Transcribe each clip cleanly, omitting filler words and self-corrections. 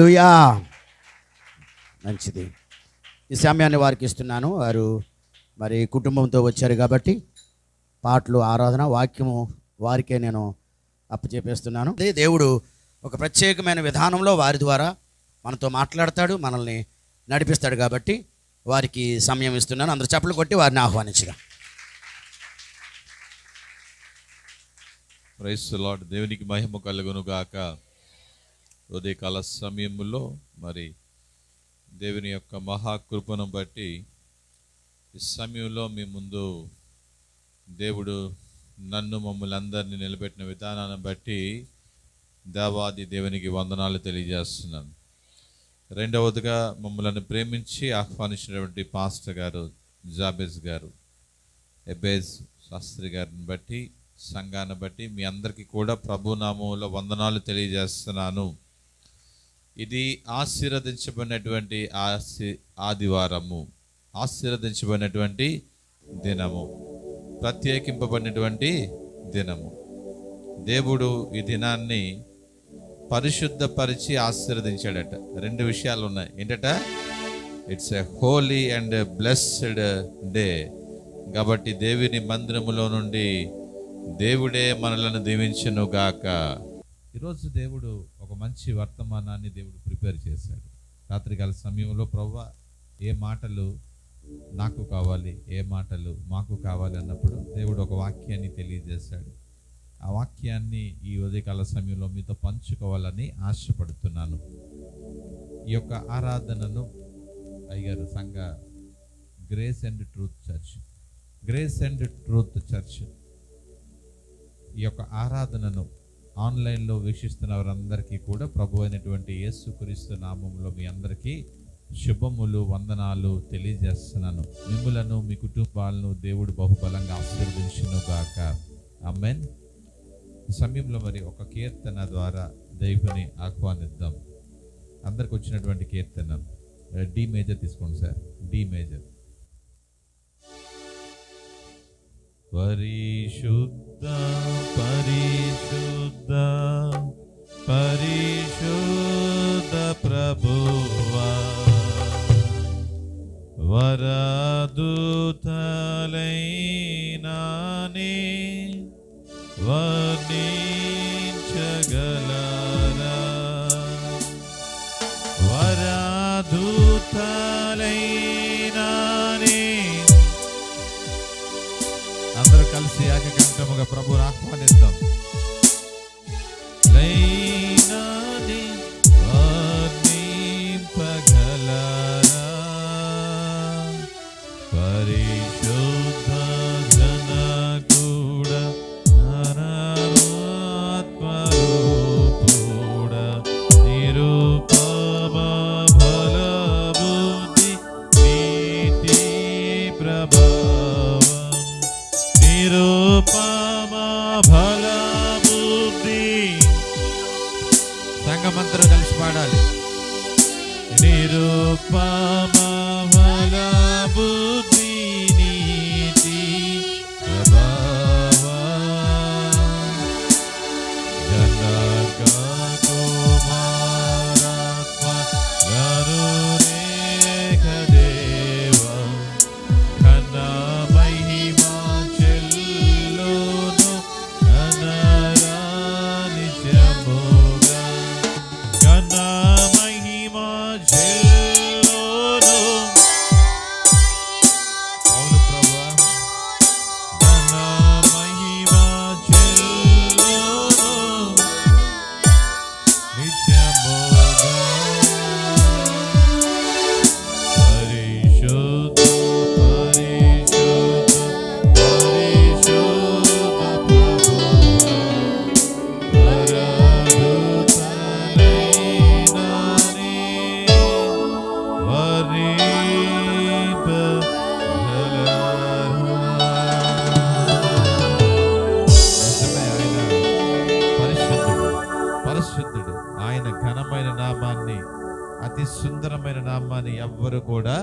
హల్లెలూయా. మంచిది. ఈ సమయాన్ని వారికి ఇస్తున్నాను. వారు మరి కుటుంబంతో వచ్చారు కాబట్టి పాటలు, ఆరాధన, వాక్యము వారికే నేను అప్పచెప్పేస్తున్నాను. అదే దేవుడు ఒక ప్రత్యేకమైన విధానంలో వారి ద్వారా మనతో మాట్లాడతాడు, మనల్ని నడిపిస్తాడు కాబట్టి వారికి సమయం ఇస్తున్నాను. అందరూ చప్పట్లు కొట్టి వారిని ఆహ్వానించగా. Praise the lord. దేవునికి మహిమ కలుగును గాక. ఉదయకాల సమయంలో మరి దేవుని యొక్క మహాకృపను బట్టి ఈ సమయంలో మీ ముందు దేవుడు నన్ను మమ్మల్ని అందరినీ నిలబెట్టిన విధానాన్ని బట్టి దేవాది దేవునికి వందనాలు తెలియజేస్తున్నాను. రెండవదిగా మమ్మల్ని ప్రేమించి ఆహ్వానించినటువంటి పాస్టర్ గారు జాబెజ్ గారు, ఎబేజ్ శాస్త్రి గారిని బట్టి, సంఘాన్ని బట్టి మీ అందరికీ కూడా ప్రభునామంలో వందనాలు తెలియజేస్తున్నాను. ఇది ఆశీర్వదించబడినటువంటి ఆదివారము, ఆశీర్వదించబడినటువంటి దినము, ప్రత్యేకింపబడినటువంటి దినము. దేవుడు ఈ దినాన్ని పరిశుద్ధపరిచి ఆశీర్వదించాడట. రెండు విషయాలు ఉన్నాయి. ఏంటట? It's a holy and blessed day. కాబట్టి దేవుని మందిరములో నుండి దేవుడే మనలను దీవించును గాక. ఈరోజు దేవుడు ఒక మంచి వర్తమానాన్ని దేవుడు ప్రిపేర్ చేశాడు. రాత్రికాల సమయంలో ప్రభువా ఏ మాటలు నాకు కావాలి, ఏ మాటలు మాకు కావాలి అన్నప్పుడు దేవుడు ఒక వాక్యాన్ని తెలియజేశాడు. ఆ వాక్యాన్ని ఈ ఉదయకాల సమయంలో మీతో పంచుకోవాలని ఆశపడుతున్నాను. ఈ యొక్క ఆరాధనను అయ్యారు సంఘ గ్రేస్ అండ్ ట్రూత్ చర్చ్ ఈ యొక్క ఆరాధనను ఆన్లైన్లో వీక్షిస్తున్న వారందరికీ కూడా ప్రభు అయినటువంటి యేసుక్రీస్తు నామములో మీ అందరికీ శుభములు, వందనాలు తెలియజేస్తున్నాను. మిమ్ములను, మీ కుటుంబాలను దేవుడు బహుబలంగా ఆశీర్వదించును గాక. ఆమేన్. ఈ సమయంలో మరి ఒక కీర్తన ద్వారా దేవుని ఆహ్వానిద్దాం. అందరికి వచ్చినటువంటి కీర్తన డి మేజర్ తీసుకోండి సార్. D major. పరిశుద్ధ పరిశుద్ధ పరిశుద్ధ ప్రభువా, వరదూతలైనాని వర్ణించగలరా, వరదూతలైనాని. అందరూ కలిసి ఏకకంఠముగా ప్రభువుని ఆహ్వానిద్దాం. లైనాని వర్ణింపగలరా, పరిశుద్ధ జనకూడ ఆత్మరూపుడ, నిరుపమ బలబుద్ధి నీతి ప్రభావం, నిరుపమ బలబుద్ధి. సంఘమంతరం కలిసి పాడాలి. నిరుపమ బలబుద్ధి నీతి ప్రభావం, జనక కుమారాత్మ గరురేఖ దేవ, ఘన మహిమా చెల్లును ఘనరానిత్యముగా, ఘన మహిమా చెల్లును. అవును ప్రభువా, ఘన మహిమా చెల్లును నిత్యముగా. పరిశుద్ధ పరిశుద్ధ పరిశుద్ధ ప్రభువా, వరదూతలైనాని నిజమే, ఆయన పరిశుద్ధుడు. ఆయన ఘనమైన నామాన్ని, అతి సుందరమైన నామాన్ని ఎవ్వరు కూడా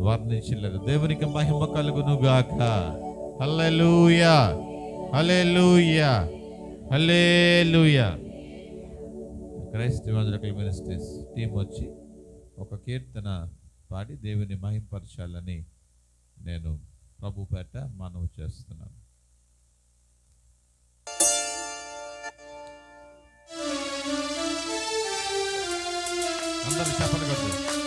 వర్ణించలేరు. దేవునికి మహిమ కలుగును గాక. హల్లెలూయా, హల్లెలూయా, హల్లెలూయా. క్రైస్ట్ ఎవెంజలికల్ మినిస్ట్రీస్ టీం వచ్చి ఒక కీర్తన పాడి దేవుని మహింపరచాలని నేను ప్రభు పేట మనవి చేస్తున్నాను. అందరూ చెప్పలు కొట్టు.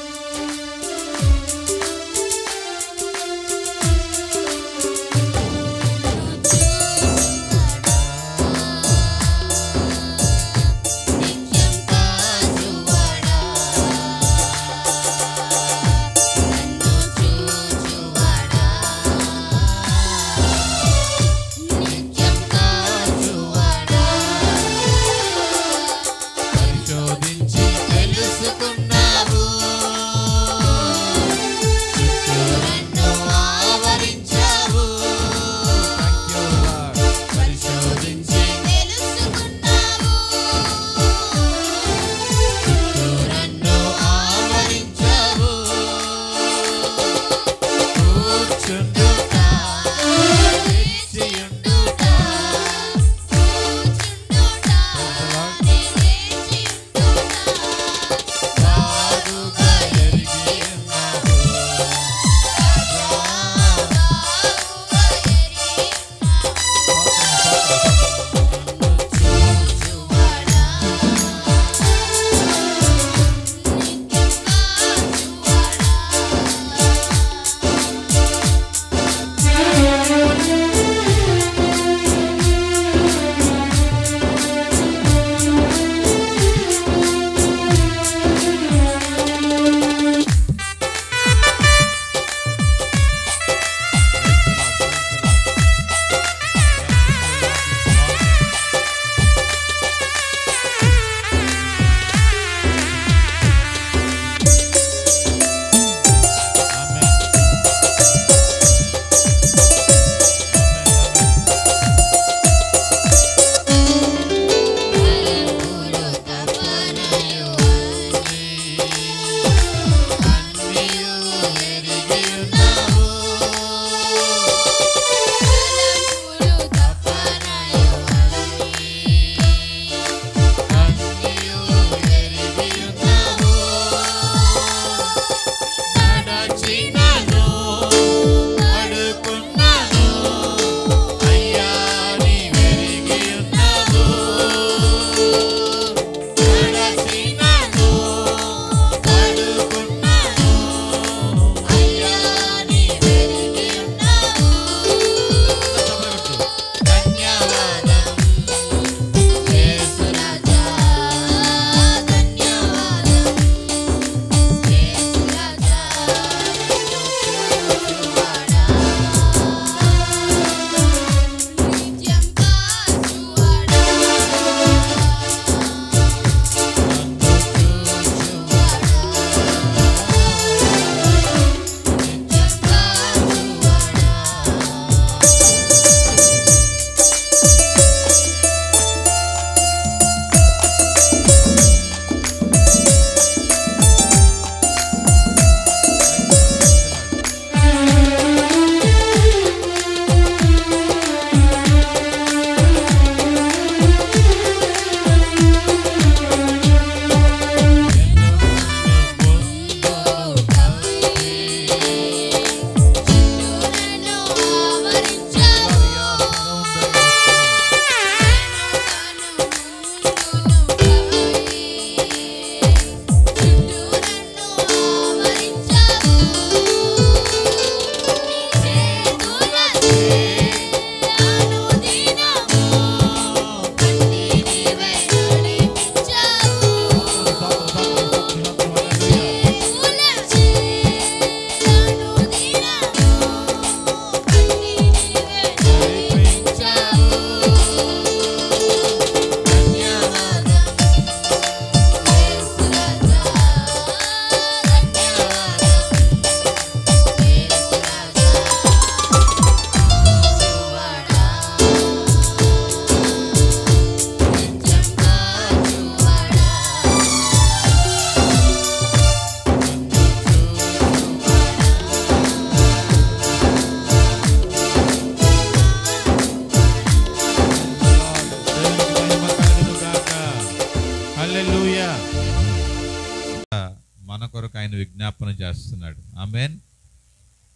మన కొరకు ఆయన విజ్ఞాపన చేస్తున్నాడు. ఆమేన్.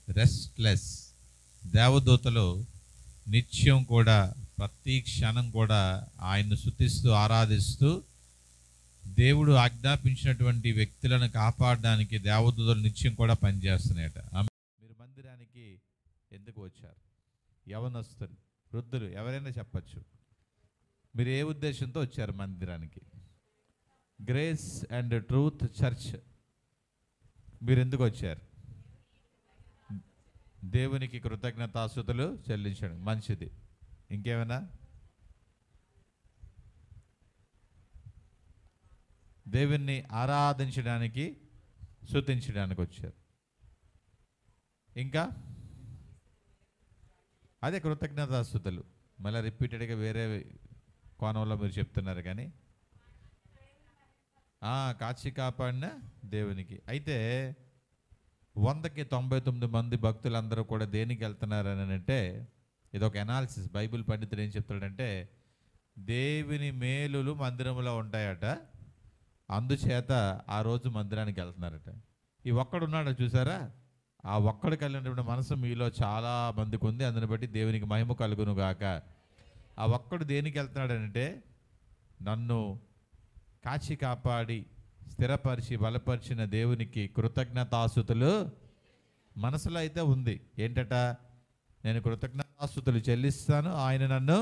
రెస్ట్లెస్. దేవదూతలు నిత్యం కూడా ప్రతి క్షణం కూడా ఆయన్ను స్తుతిస్తూ ఆరాధిస్తూ దేవుడు ఆజ్ఞాపించినటువంటి వ్యక్తులను కాపాడడానికి దేవదూతలు నిత్యం కూడా పనిచేస్తున్నాయట. మీరు మందిరానికి ఎందుకు వచ్చారు? యవనస్తులు, వృద్ధులు ఎవరైనా చెప్పచ్చు. మీరు ఏ ఉద్దేశంతో వచ్చారు మందిరానికి? గ్రేస్ అండ్ ట్రూత్ చర్చ్ మీరు ఎందుకు వచ్చారు? దేవునికి కృతజ్ఞతాస్తుతులు చెల్లించండి. మంచిది. ఇంకేమైనా? దేవుణ్ణి ఆరాధించడానికి, స్తుతించడానికి వచ్చారు. ఇంకా అదే కృతజ్ఞతాస్తుతులు. మళ్ళీ రిపీటెడ్గా వేరే కోణంలో మీరు చెప్తున్నారు కానీ కాచి కాపాడిన దేవునికి. అయితే 100కి 99 మంది భక్తులందరూ కూడా దేనికి వెళ్తున్నారని అంటే, ఇది ఒక అనాలిసిస్. బైబిల్ పండితుడు ఏం చెప్తాడంటే, దేవుని మేలులు మందిరంలో ఉంటాయట, అందుచేత ఆ రోజు మందిరానికి వెళ్తున్నారట. ఈ ఒక్కడున్నాడు చూసారా, ఆ ఒక్కడికి వెళ్ళినటువంటి మనసు మీలో చాలా మందికి ఉంది. అందుని బట్టి దేవునికి మహిమ కలుగును గాక. ఆ ఒక్కడు దేనికి వెళ్తున్నాడంటే, నన్ను కాచి కాపాడి స్థిరపరిచి బలపరిచిన దేవునికి కృతజ్ఞతాస్తుతులు మనసులో అయితే ఉంది. ఏంటట? నేను కృతజ్ఞతాస్తుతులు చెల్లిస్తాను, ఆయన నన్ను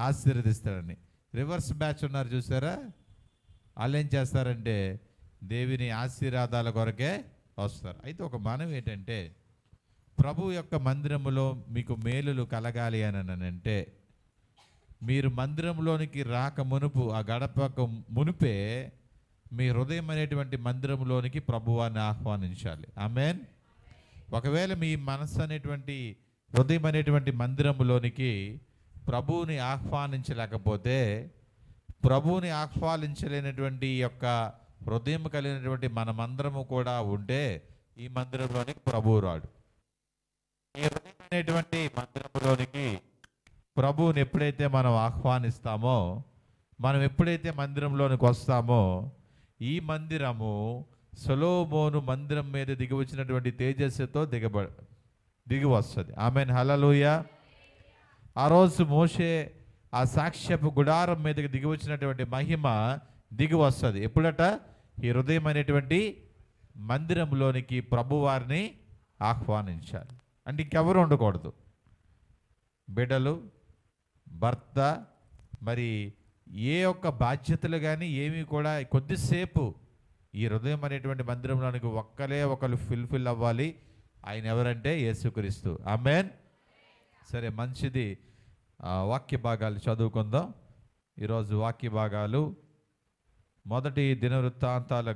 ఆశీర్వదిస్తాడని. రివర్స్ బ్యాచ్ ఉన్నారు చూసారా, వాళ్ళు ఏం చేస్తారంటే దేవుని ఆశీర్వాదాల కొరకే వస్తారు. అయితే ఒక మనవి ఏంటంటే, ప్రభు యొక్క మందిరములో మీకు మేలులు కలగాలి అని అంటే, మీరు మందిరంలోనికి రాక మునుపు, ఆ గడపకు మునుపే మీ హృదయం అనేటువంటి మందిరంలోనికి ప్రభువాన్ని ఆహ్వానించాలి. ఆమేన్. ఒకవేళ మీ మనస్సు అనేటువంటి హృదయం అనేటువంటి మందిరంలోనికి ప్రభువుని ఆహ్వానించలేకపోతే, ప్రభువుని ఆహ్వానించలేనటువంటి యొక్క హృదయం కలిగినటువంటి మనమందరము కూడా ఉంటే ఈ మందిరంలోనికి ప్రభువు రాడు. ఈ హృదయం అనేటువంటి మందిరంలోనికి ప్రభువుని ఎప్పుడైతే మనం ఆహ్వానిస్తామో, మనం ఎప్పుడైతే మందిరంలోనికి వస్తామో, ఈ మందిరము సొలొమోను మందిరం మీద దిగి వచ్చినటువంటి తేజస్సుతో దిగి వస్తుంది. ఆమేన్. హల్లెలూయా. ఆ రోజు మోషే ఆ సాక్ష్యపు గుడారం మీదకి దిగి వచ్చినటువంటి మహిమ దిగి వస్తుంది. ఎప్పుడట? ఈ హృదయం అనేటువంటి మందిరంలోనికి ప్రభువారిని ఆహ్వానించాలి. అంటే ఇంకెవరు ఉండకూడదు. బిడ్డలు, భర్త, మరి ఏ ఒక్క బాధ్యతలు కానీ ఏమీ కూడా కొద్దిసేపు ఈ హృదయం అనేటువంటి మందిరంలోనికి ఒకరు ఫుల్ఫిల్ అవ్వాలి. ఆయన ఎవరంటే యేసుక్రీస్తు. ఆమేన్. సరే, మంచిది. వాక్య భాగాలు చదువుకుందాం. ఈరోజు వాక్య భాగాలు మొదటి దినవృత్తాంతాల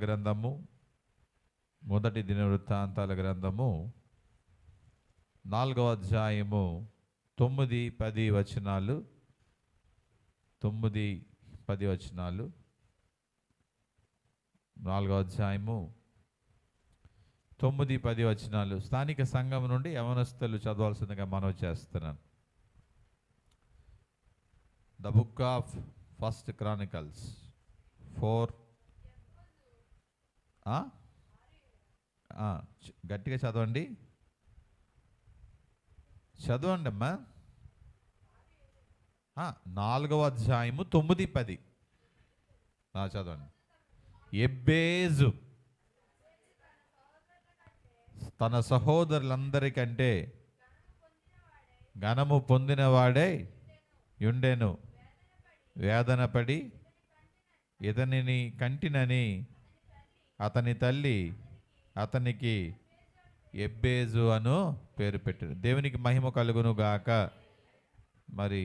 గ్రంథము 4వ అధ్యాయము 9, 10 వచనాలు. 9, 10 వచనాలు. 4వ అధ్యాయము 9, 10 వచనాలు స్థానిక సంఘం నుండి యవనస్తులు చదవాల్సిందిగా మనవి చేస్తున్నాను. The book of first Chronicles 4. గట్టిగా చదవండి అమ్మా. 4వ అధ్యాయము 9, 10 చదవండి. ఎబ్బేజు తన సహోదరులందరికంటే ఘనము పొందినవాడే యుండెను. వేదనపడి ఇతనిని కంటినని అతని తల్లి అతనికి ఎబ్బేజు అను పేరు పెట్టారు. దేవునికి మహిమ కలుగును గాక. మరి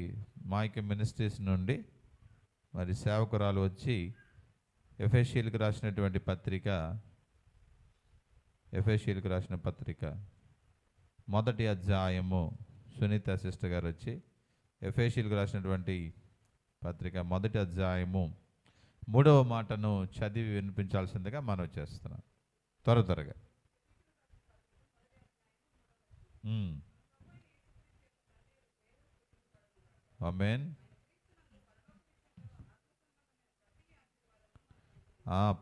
మైక్ మినిస్ట్రీస్ నుండి మరి సేవకురాలు వచ్చి ఎఫెసీయులకు రాసినటువంటి పత్రిక మొదటి అధ్యాయము సునీత సిస్టర్ గారు వచ్చి ఎఫెసీయులకు రాసినటువంటి పత్రిక మొదటి అధ్యాయము 3వ మాటను చదివి వినిపించాల్సిందిగా మనం చేస్తున్నాం. త్వరగా. ఆమేన్.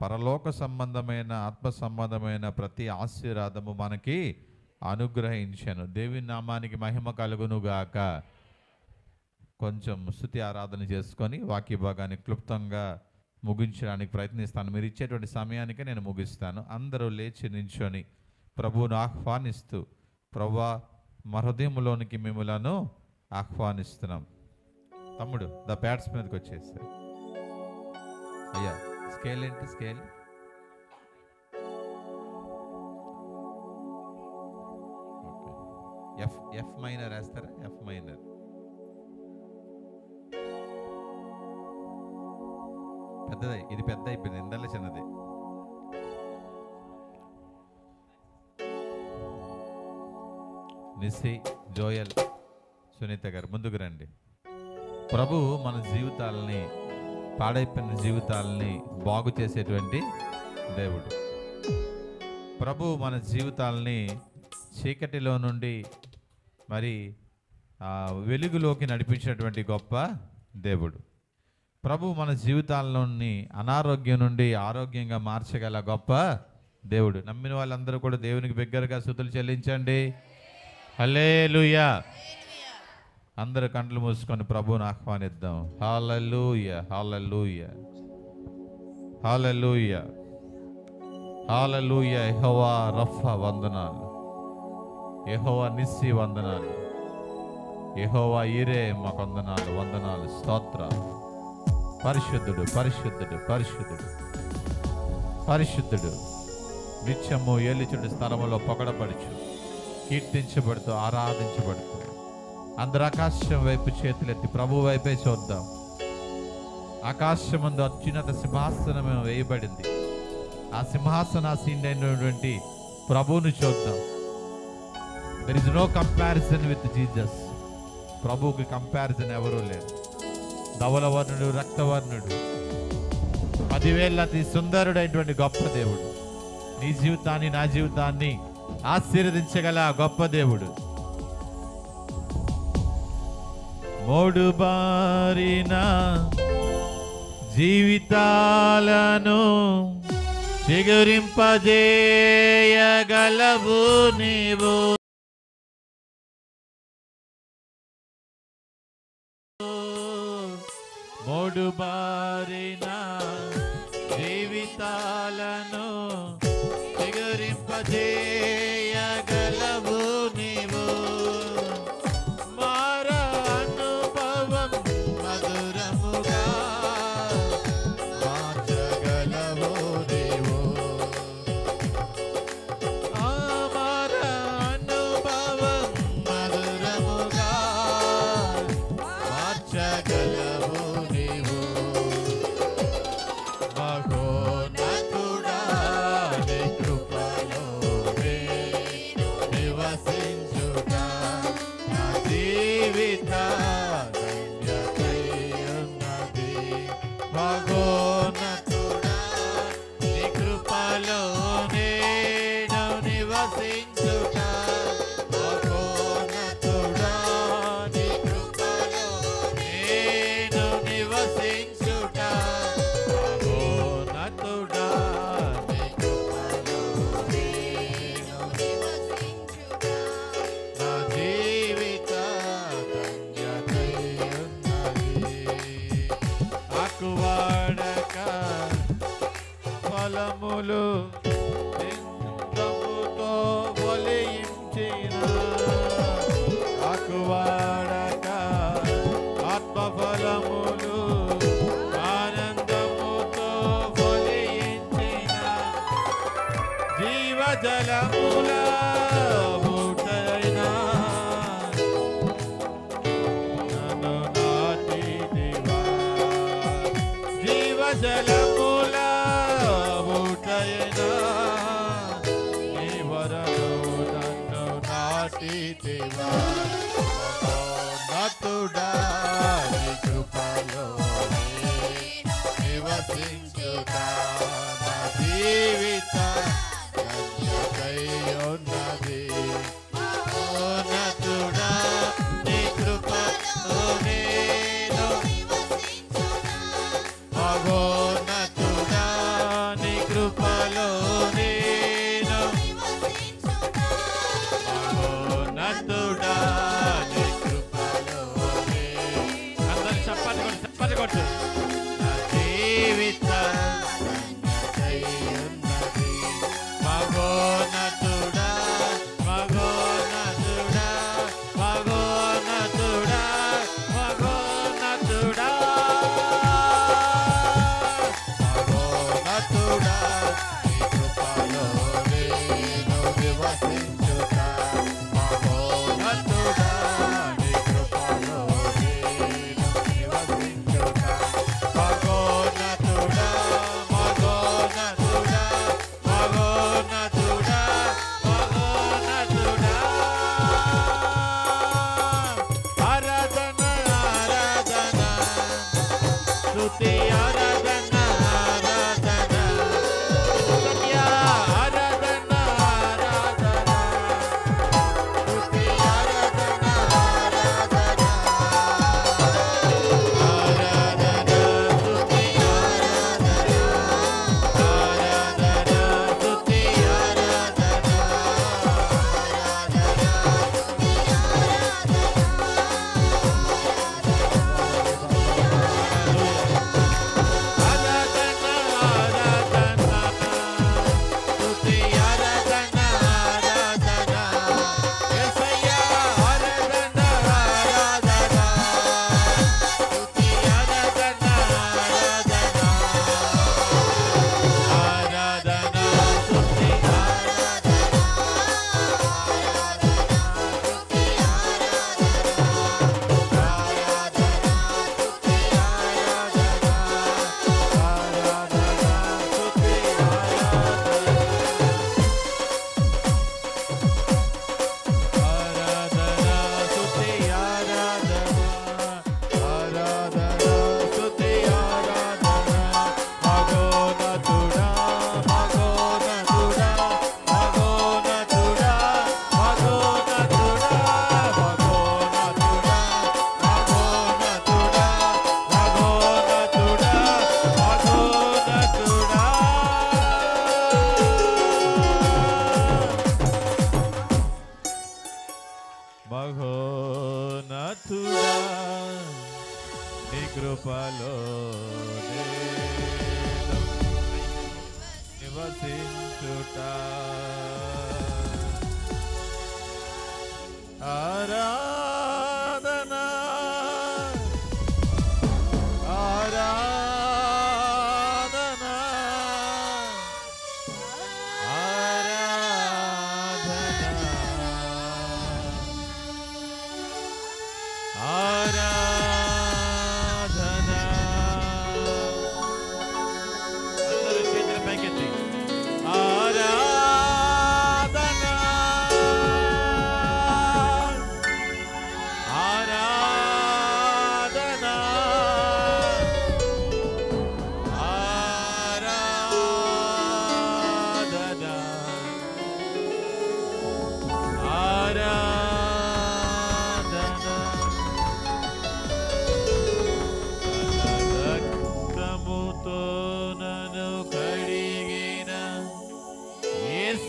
పరలోక సంబంధమైన ఆత్మ సంబంధమైన ప్రతి ఆశీర్వాదము మనకి అనుగ్రహించాను. దేవుని నామానికి మహిమ కలుగునుగాక. కొంచెం స్తుతి ఆరాధన చేసుకొని వాక్య భాగాన్ని క్లుప్తంగా ముగించడానికి ప్రయత్నిస్తాను. మీరు ఇచ్చేటువంటి సమయానికి నేను ముగిస్తాను. అందరూ లేచి నించొని ప్రభువును ఆహ్వానిస్తూ, ప్రభువా మా హృదయంలోనికి మిమ్మలను ఆహ్వానిస్తున్నాం. తమ్ముడు ద ప్యాడ్స్ మీదకి వచ్చేసి అయ్యా స్కేల్ ఏంటి? స్కేల్ ఎఫ్ మైనర్ వేస్తారా? F minor. పెద్దది, ఇది పెద్ద అయిపోయింది, ఇందల్లా చిన్నది. నిస్సి, జోయల్, సునీత గారు ముందుకు రండి. ప్రభు మన జీవితాలని, పాడైపోయిన జీవితాలని బాగు చేసేటువంటి దేవుడు. ప్రభు మన జీవితాలని చీకటిలో నుండి మరి వెలుగులోకి నడిపించినటువంటి గొప్ప దేవుడు. ప్రభు మన జీవితాల్లోని అనారోగ్యం నుండి ఆరోగ్యంగా మార్చగల గొప్ప దేవుడు. నమ్మిన వాళ్ళందరూ కూడా దేవునికి బిగ్గరగా స్తుతులు చెల్లించండి. హల్లెలూయా. అందరూ కండ్లు మూసుకొని ప్రభువుని ఆహ్వానిద్దాం. హల్లెలూయా, హల్లెలూయా, హల్లెలూయా, హల్లెలూయా. యెహోవా రఫా వందనాలు, యెహోవా నిస్సి వందనాలు, యెహోవా ఈరే మాకు వందనాలు, వందనాలు, స్తోత్రాలు. పరిశుద్ధుడు, పరిశుద్ధుడు, పరిశుద్ధుడు, పరిశుద్ధుడు. నిత్యము ఏలిచుడి స్థలములో పొగడబడుచు, కీర్తించబడుతూ, ఆరాధించబడుతూ. అందరు ఆకాశం వైపు చేతులెత్తి ప్రభు వైపే చూద్దాం. ఆకాశం ముందు అత్యున్నత సింహాసనం వేయబడింది. ఆ సింహాసనాసీనుడైనటువంటి ప్రభువును చూద్దాం. There is no comparison with Jesus. ప్రభువుకి కంపారిజన్ ఎవరూ లేరు. ధవలవర్ణుడు, రక్తవర్ణుడు, 10,000 అతి సుందరుడైనటువంటి గొప్ప దేవుడు. నీ జీవితాన్ని, నా జీవితాన్ని ఆశీర్వదించగల గొప్ప దేవుడు. మోడు బారిన జీవితాలను చిగురింపజేయగలవు నీవు. మోడు బారిన జీవితాలను చిగురింపజేయగలవు నీవు. మార అనుభవం మధురముగా మార్చగలవు నీవు. మార అనుభవం మధురముగా మార్చగలవు నీవు. మహోన్నతుడా నీ కృపలో నివసించుట నా జీవిత ధన్యతై ఉన్నది. మహోన్నతుడా నీ కృపలో నేను నివసించుట. మహోన్నతుడా నీ కృపలో నేను నివసించుట. మహోన్నతుడా నీ కృపలో నేను నివసించుట. నా జీవిత ధన్యతై ఉన్నది. ఆకువాడక ఫలములు నిందముతో ఫలించిన, ఆకువాడక ఆత్మఫలములు ఆనందముతో ఫలించిన, జీవజలముల ఊటైన నన్ను నాటిదివా. జీవజలముల ఊటైన నీ వరను నన్ను నాటిదివా. మహోన్నతుడా నీ కృపలో నివసించుట. నా జీవిత ధన్యతై ఉన్నది. మహోన్నతుడా నీ కృపలో నేను మహోన్నతుడా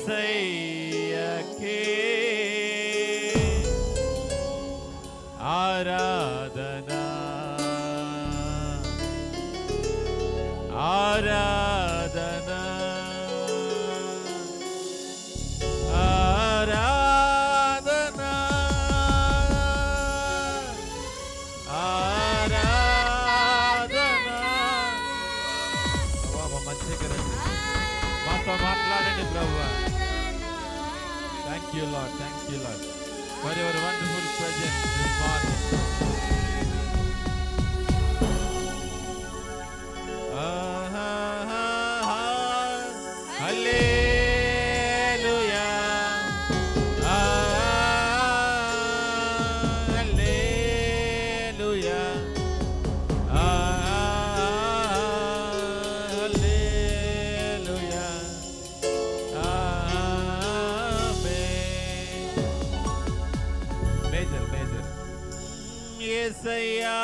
యేసయ్యకే ఆరాధనా ఆరాధనా ఆరాధనా ఆరాధనా. మంచిగా రండి, మాతో మాట్లాడండి ప్రభువా. Thank you Lord, thank you Lord for your wonderful presence this morning. Hallelujah hallelujah hallelujah amen. Major major యేసయ్యా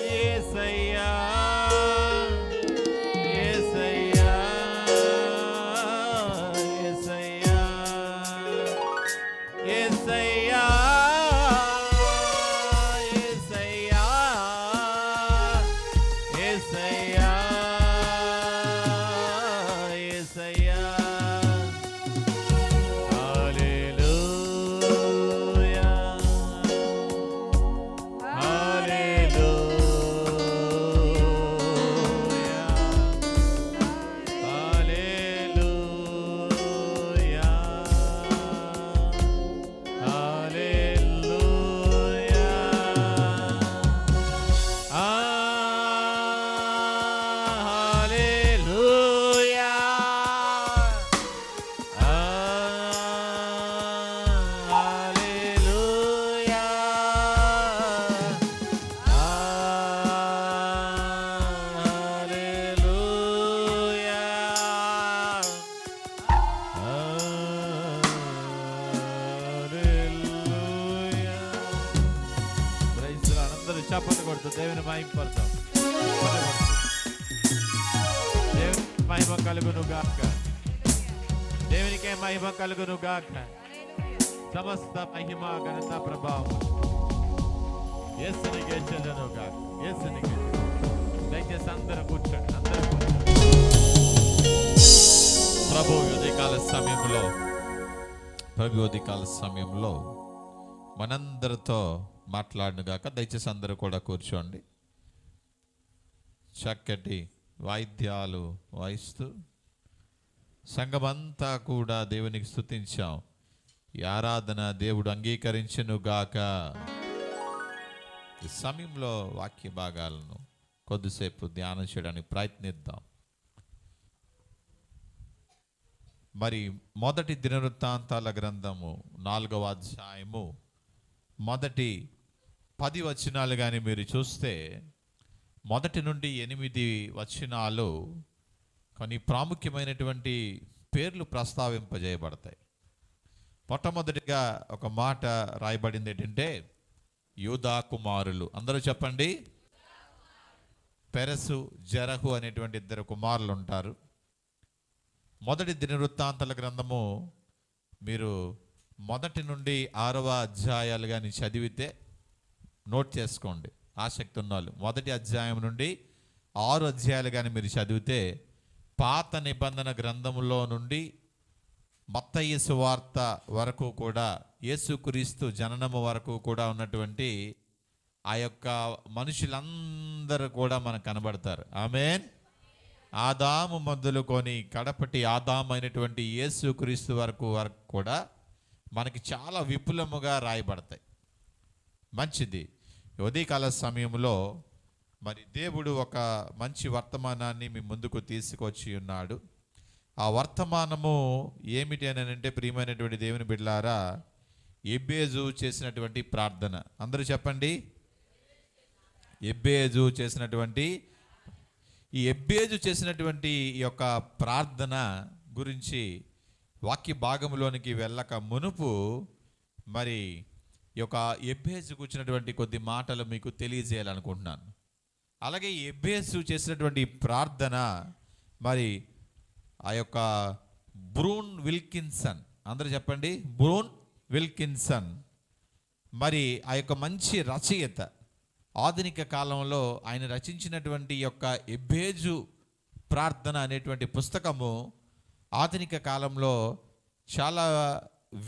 యేసయ్యా యేసయ్యా యేసయ్యా యేసయ్యా యేసయ్యా యేసయ్యా యేసయ్యా hallelujah hallelujah hallelujah hallelujah hallelujah hallelujah hallelujah hallelujah. Praise Lord. అందరూ చప్పట్లు కొడుతూ దేవుని మహిమపడతాం. దేవుని మహిమ కలుగును గాక. దేవునికే మహిమ కలుగును గాక. సమస్త మహిమ ఘనత ప్రభావం యేసునికే చెందును గాక. యేసునికే. దయచేసి అందరూ కూర్చోండి, అందరూ కూర్చోండి. ప్రభు ఉదయకాల సమయంలో మనందరితో మాట్లాడును గాక. దయచేసి అందరూ కూడా కూర్చోండి. చక్కటి వాయిద్యాలు వాయిస్తూ సంఘమంతా కూడా దేవునికి స్తుతించాం. ఈ ఆరాధన దేవుడు అంగీకరించును గాక. ఈ సమయంలో వాక్య భాగాలను కొద్దిసేపు ధ్యానం చేయడానికి ప్రయత్నిద్దాం. మరి మొదటి దినవృత్తాంతాల గ్రంథము 4వ అధ్యాయము మొదటి 10 వచనాలు కానీ మీరు చూస్తే మొదటి నుండి 8 వచనాలు కొన్ని ప్రాముఖ్యమైనటువంటి పేర్లు ప్రస్తావింపజేయబడతాయి. మొట్టమొదటిగా ఒక మాట రాయబడింది ఏంటంటే యూదా కుమారులు. అందరూ చెప్పండి. పెరసు జరహు అనేటువంటి 2 కుమారులు ఉంటారు. మొదటి దినవృత్తాంతాల గ్రంథము మీరు మొదటి నుండి 6వ అధ్యాయాలు కానీ చదివితే నోట్ చేసుకోండి, ఆసక్తి ఉన్నాళ్ళు. మొదటి అధ్యాయం నుండి 6 అధ్యాయాలు కానీ మీరు చదివితే పాత నిబంధన గ్రంథములో నుండి మత్తయి సువార్త వరకు కూడా, యేసుక్రీస్తు జననము వరకు కూడా ఉన్నటువంటి ఆ యొక్క మనుషులందరూ కూడా మనకు కనబడతారు. ఆమేన్. ఆదాము మొదలుకొని కడపటి ఆదాము అయినటువంటి యేసుక్రీస్తు వరకు కూడా మనకి చాలా విపులముగా రాయబడతాయి. మంచిది. ఉదయకాల సమయంలో మరి దేవుడు ఒక మంచి వర్తమానాన్ని మీ ముందుకు తీసుకొచ్చి ఉన్నాడు. ఆ వర్తమానము ఏమిటి అని అంటే, ప్రియమైనటువంటి దేవుని బిడ్డలారా, ఎబ్బేజు చేసినటువంటి ప్రార్థన. అందరూ చెప్పండి. ఎబ్బేజు చేసినటువంటి ఈ యొక్క ప్రార్థన గురించి వాక్య భాగంలోనికి వెళ్ళక మునుపు మరి ఈ యొక్క ఎబ్బేజుకు వచ్చినటువంటి కొద్ది మాటలు మీకు తెలియజేయాలనుకుంటున్నాను. అలాగే ఎబ్బేజు చేసినటువంటి ప్రార్థన మరి ఆ యొక్క బ్రూన్ విల్కిన్సన్. అందరూ చెప్పండి, బ్రూన్ విల్కిన్సన్. మరి ఆ యొక్క మంచి రచయిత. ఆధునిక కాలంలో ఆయన రచించినటువంటి యొక్క ఎబ్బేజు ప్రార్థన అనేటువంటి పుస్తకము ఆధునిక కాలంలో చాలా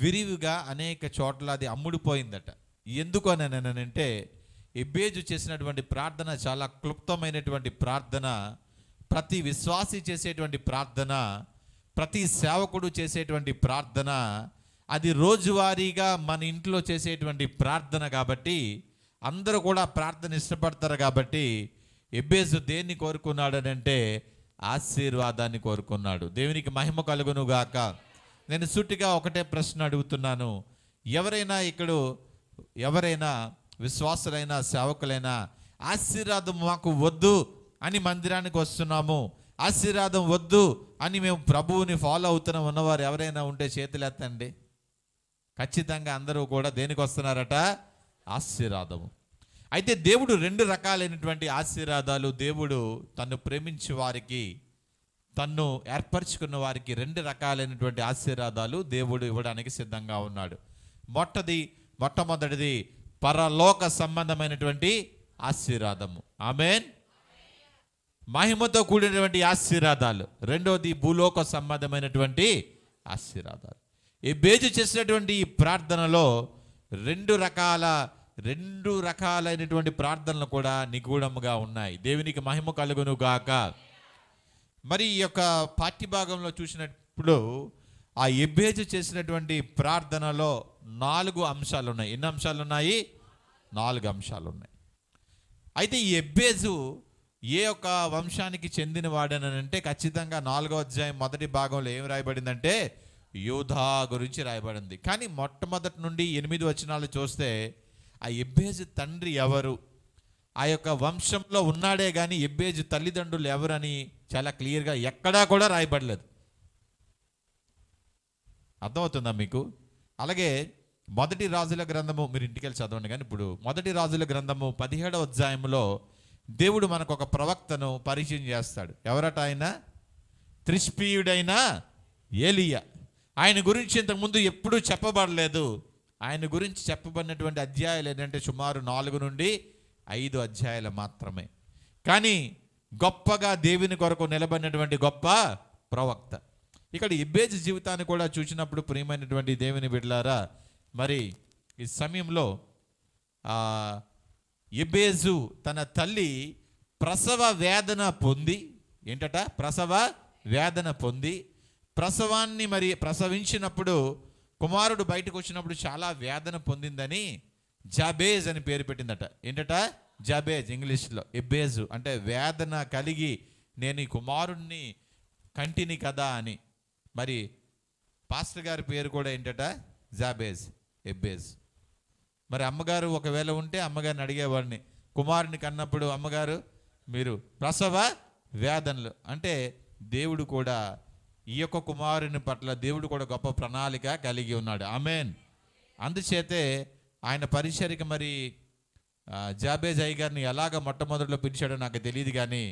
విరివిగా అనేక చోట్ల అది అమ్ముడుపోయిందట. ఎందుకు అని అంటే ఎబ్బేజు చేసినటువంటి ప్రార్థన చాలా క్లుప్తమైనటువంటి ప్రార్థన, ప్రతి విశ్వాసి చేసేటువంటి ప్రార్థన, ప్రతి సేవకుడు చేసేటువంటి ప్రార్థన, అది రోజువారీగా మన ఇంట్లో చేసేటువంటి ప్రార్థన. కాబట్టి అందరూ కూడా ప్రార్థన ఇష్టపడతారు. కాబట్టి ఎబ్బేజు దేన్ని కోరుకున్నాడు అని అంటే ఆశీర్వాదాన్ని కోరుకున్నాడు. దేవునికి మహిమ కలుగును గాక. నేను సూటిగా ఒకటే ప్రశ్న అడుగుతున్నాను. ఎవరైనా విశ్వాసులైనా సేవకులైనా ఆశీర్వాదం మాకు వద్దు అని మందిరానికి వస్తున్నాము, ఆశీర్వాదం వద్దు అని మేము ప్రభువుని ఫాలో అవుతున్నాం ఉన్నవారు ఎవరైనా ఉంటే చేతులు ఎత్తండి. ఖచ్చితంగా అందరూ కూడా దేనికి వస్తున్నారట? ఆశీర్వాదము. అయితే దేవుడు 2 రకాలైనటువంటి ఆశీర్వాదాలు, దేవుడు తన్ను ప్రేమించే వారికి, తన్ను ఏర్పరచుకున్న వారికి 2 రకాలైనటువంటి ఆశీర్వాదాలు దేవుడు ఇవ్వడానికి సిద్ధంగా ఉన్నాడు. మొట్టమొదటిది పరలోక సంబంధమైనటువంటి ఆశీర్వాదము. ఆమేన్. మహిమతో కూడినటువంటి ఆశీర్వాదాలు. రెండోది భూలోక సంబంధమైనటువంటి ఆశీర్వాదాలు. ఎబ్బేజు చేసినటువంటి ఈ ప్రార్థనలో 2 రకాలైనటువంటి ప్రార్థనలు కూడా నిగూఢముగా ఉన్నాయి. దేవునికి మహిమ కలుగును గాక. మరి ఈ యొక్క పాఠ్యభాగంలో చూసినప్పుడు ఆ ఎబ్బేజు చేసినటువంటి ప్రార్థనలో 4 అంశాలు ఉన్నాయి. ఎన్ని అంశాలు ఉన్నాయి? 4 అంశాలు ఉన్నాయి. అయితే ఈ ఎబ్బేజు ఏ ఒక్క వంశానికి చెందిన వాడనంటే ఖచ్చితంగా 4వ అధ్యాయం మొదటి భాగంలో ఏం రాయబడిందంటే యూదా గురించి రాయబడింది. కానీ మొట్టమొదటి నుండి 8 వచనాలు చూస్తే ఆ ఎబ్బేజు తండ్రి ఎవరు, ఆ యొక్క వంశంలో ఉన్నాడే కానీ ఎబ్బేజు తల్లిదండ్రులు ఎవరని చాలా క్లియర్గా ఎక్కడా కూడా రాయబడలేదు. అర్థమవుతుందా మీకు? అలాగే మొదటి రాజుల గ్రంథము, మీరు ఇంటికి వెళ్ళి చదవండి, కానీ ఇప్పుడు మొదటి రాజుల గ్రంథము 17వ అధ్యాయంలో దేవుడు మనకు ఒక ప్రవక్తను పరిచయం చేస్తాడు. ఎవరట ఆయన? త్రిష్పీయుడైన ఏలియా. ఆయన గురించి ఇంతకుముందు ఎప్పుడూ చెప్పబడలేదు. ఆయన గురించి చెప్పబడినటువంటి అధ్యాయాలు ఏంటంటే సుమారు 4 నుండి 5 అధ్యాయాలు మాత్రమే. కానీ గొప్పగా దేవుని కొరకు నిలబడినటువంటి గొప్ప ప్రవక్త. ఇక్కడ ఎబ్బేజు జీవితాన్ని కూడా చూసినప్పుడు ప్రియమైనటువంటి దేవుని బిడ్డలారా, మరి ఈ సమయంలో ఎబ్బేజు తన తల్లి ప్రసవ వేదన పొంది, ప్రసవ వేదన పొంది ప్రసవాన్ని మరి ప్రసవించినప్పుడు కుమారుడు బయటకు వచ్చినప్పుడు చాలా వేదన పొందిందని జాబేజ్ అని పేరు పెట్టిందట. జాబేజ్ ఇంగ్లీష్లో. ఎబ్బేజు అంటే వేదన కలిగి నేను ఈ కుమారుణ్ణి కంటిని కదా అని. మరి పాస్టర్ గారి పేరు కూడా జాబేజ్, ఎబ్బేజ్. మరి అమ్మగారు ఒకవేళ ఉంటే అమ్మగారిని అడిగేవాడిని, కుమారుని కన్నప్పుడు అమ్మగారు మీరు ప్రసవ వేదనలు అంటే దేవుడు కూడా ఈ యొక్క కుమారుని పట్ల దేవుడు కూడా గొప్ప ప్రణాళిక కలిగి ఉన్నాడు. ఆమేన్. అందుచేతే ఆయన పరిచర్యకి మరి జాబేజ్ అయ్య గారిని ఎలాగ మొట్టమొదటిలో పిలిచాడో నాకు తెలియదు, కానీ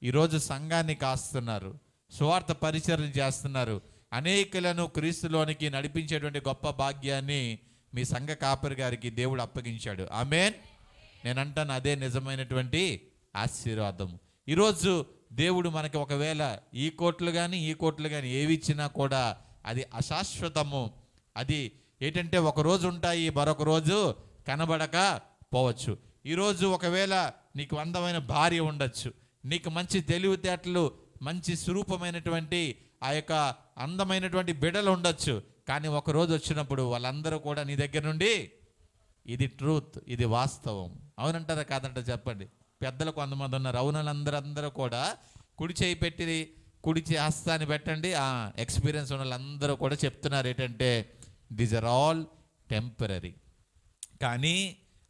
ఈరోజు సంఘాన్ని కాస్తున్నారు, స్వార్థ పరిచర్య చేస్తున్నారు, అనేకులను క్రీస్తులోనికి నడిపించేటువంటి గొప్ప భాగ్యాన్ని మీ సంఘ కాపరి గారికి దేవుడు అప్పగించాడు. ఆమేన్. నేనంటాను అదే నిజమైనటువంటి ఆశీర్వాదం. ఈరోజు దేవుడు మనకి ఒకవేళ ఈ కోట్లు కానీ ఏవి ఇచ్చినా కూడా అది అశాశ్వతము. అది ఏంటంటే ఒకరోజు ఉంటాయి, మరొక రోజు కనబడక పోవచ్చు. ఈరోజు ఒకవేళ నీకు అందమైన భార్య ఉండొచ్చు, నీకు మంచి తెలివితేటలు, మంచి స్వరూపమైనటువంటి ఆ యొక్క అందమైనటువంటి బిడ్డలు ఉండొచ్చు, కానీ ఒకరోజు వచ్చినప్పుడు వాళ్ళందరూ కూడా నీ దగ్గర నుండి, ఇది ట్రూత్, ఇది వాస్తవం. అవునంటారా కాదంటారా చెప్పండి. పెద్దలు కొంతమంది ఉన్నారు, అవునందరూ కూడా కుడి చేయి పెట్టి కుడి హస్తాన్ని పెట్టండి, ఎక్స్పీరియన్స్ ఉన్న వాళ్ళందరూ కూడా చెప్తున్నారు ఏంటంటే దీస్ ఆర్ ఆల్ టెంపరీ. కానీ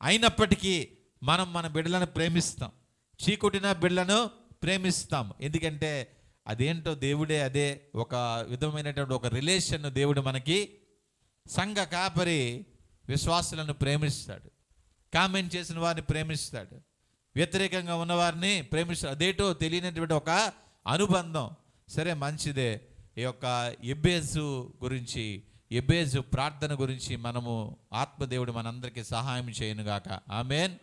అయినప్పటికీ మనం మన బిడ్డలను ప్రేమిస్తాం, చీకుటిన బిడ్డలను ప్రేమిస్తాం. ఎందుకంటే అదేంటో దేవుడే అదే ఒక విధమైనటువంటి ఒక రిలేషన్ దేవుడు మనకి. సంఘ కాపరి విశ్వాసులను ప్రేమిస్తాడు, కామెంట్ చేసిన వారిని ప్రేమిస్తాడు, వ్యతిరేకంగా ఉన్నవారిని ప్రేమిస్తాడు. అదేటో తెలియనటువంటి ఒక అనుబంధం. సరే మంచిదే, ఈ యొక్క ఎబ్బేజు గురించి, ఎబ్బేజు ప్రార్థన గురించి మనము ఆత్మదేవుడు మనందరికీ సహాయం చేయనుగాక. ఆమేన్.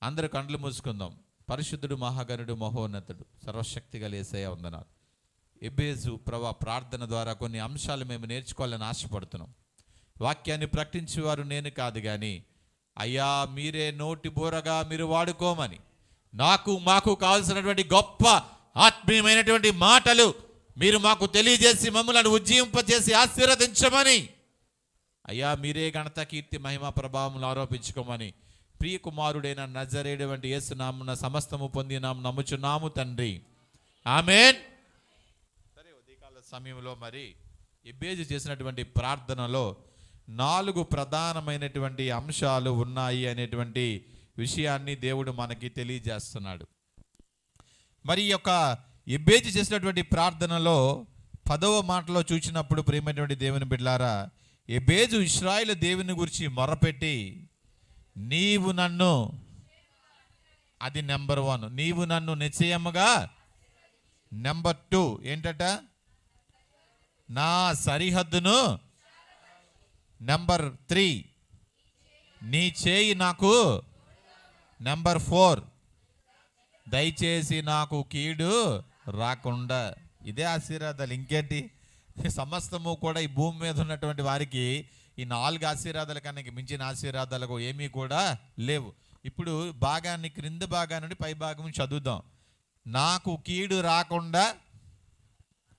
అందరూ కండ్లు మూసుకుందాం. పరిశుద్ధుడు, మహాగణుడు, మహోన్నతుడు, సర్వశక్తి గల యేసయ్య వందనాలు. ఎబ్బేజు ప్రార్థన ద్వారా కొన్ని అంశాలు మేము నేర్చుకోవాలని ఆశపడుతున్నాం. వాక్యాన్ని ప్రకటించేవారు నేను కాదు కానీ అయ్యా మీరే నోటి బోరగా మీరు వాడుకోమని, మాకు కావాల్సినటువంటి గొప్ప ఆత్మీయమైనటువంటి మాటలు మీరు మాకు తెలియజేసి మమ్మల్ని ఉజ్జీవింపజేసి ఆశీర్వదించమని, అయ్యా మీరే ఘనత, కీర్తి, మహిమ, ప్రభావం ఆరోపించుకోమని ప్రియ కుమారుడైన నజరేయుడైన యేసు నామమున సమస్తము పొందినాము నమ్ముచున్నాము తండ్రి. ఆమేన్. సరే, ఉదయకాల సమయంలో మరి ఎబ్బేజు చేసినటువంటి ప్రార్థనలో 4 ప్రధానమైనటువంటి అంశాలు ఉన్నాయి అనేటువంటి విషయాన్ని దేవుడు మనకి తెలియజేస్తున్నాడు. మరి ఈ యొక్క ఎబ్బేజు చేసినటువంటి ప్రార్థనలో 10వ మాటలో చూసినప్పుడు ప్రియమైనటువంటి దేవుని బిడ్డలారా, ఎబ్బేజు ఇశ్రాయేలు దేవుని గురించి మొరపెట్టి నీవు నన్ను, అది నెంబర్ 1, నీవు నన్ను నిశ్చయముగా, నెంబర్ 2 ఏంటట, నా సరిహద్దును, నెంబర్ 3 నీ చేయి నాకు, నెంబర్ 4 దయచేసి నాకు కీడు రాకుండా. ఇదే ఆశీర్వాదాలు, ఇంకేంటి? సమస్తము కూడా ఈ భూమి మీద ఉన్నటువంటి వారికి ఈ 4 ఆశీర్వాదాల కన్నా మించిన ఆశీర్వాదాలకు ఏమీ కూడా లేవు. ఇప్పుడు భాగాన్ని, క్రింద భాగాన్ని నుండి పై భాగం చదువుదాం. నాకు కీడు రాకుండా,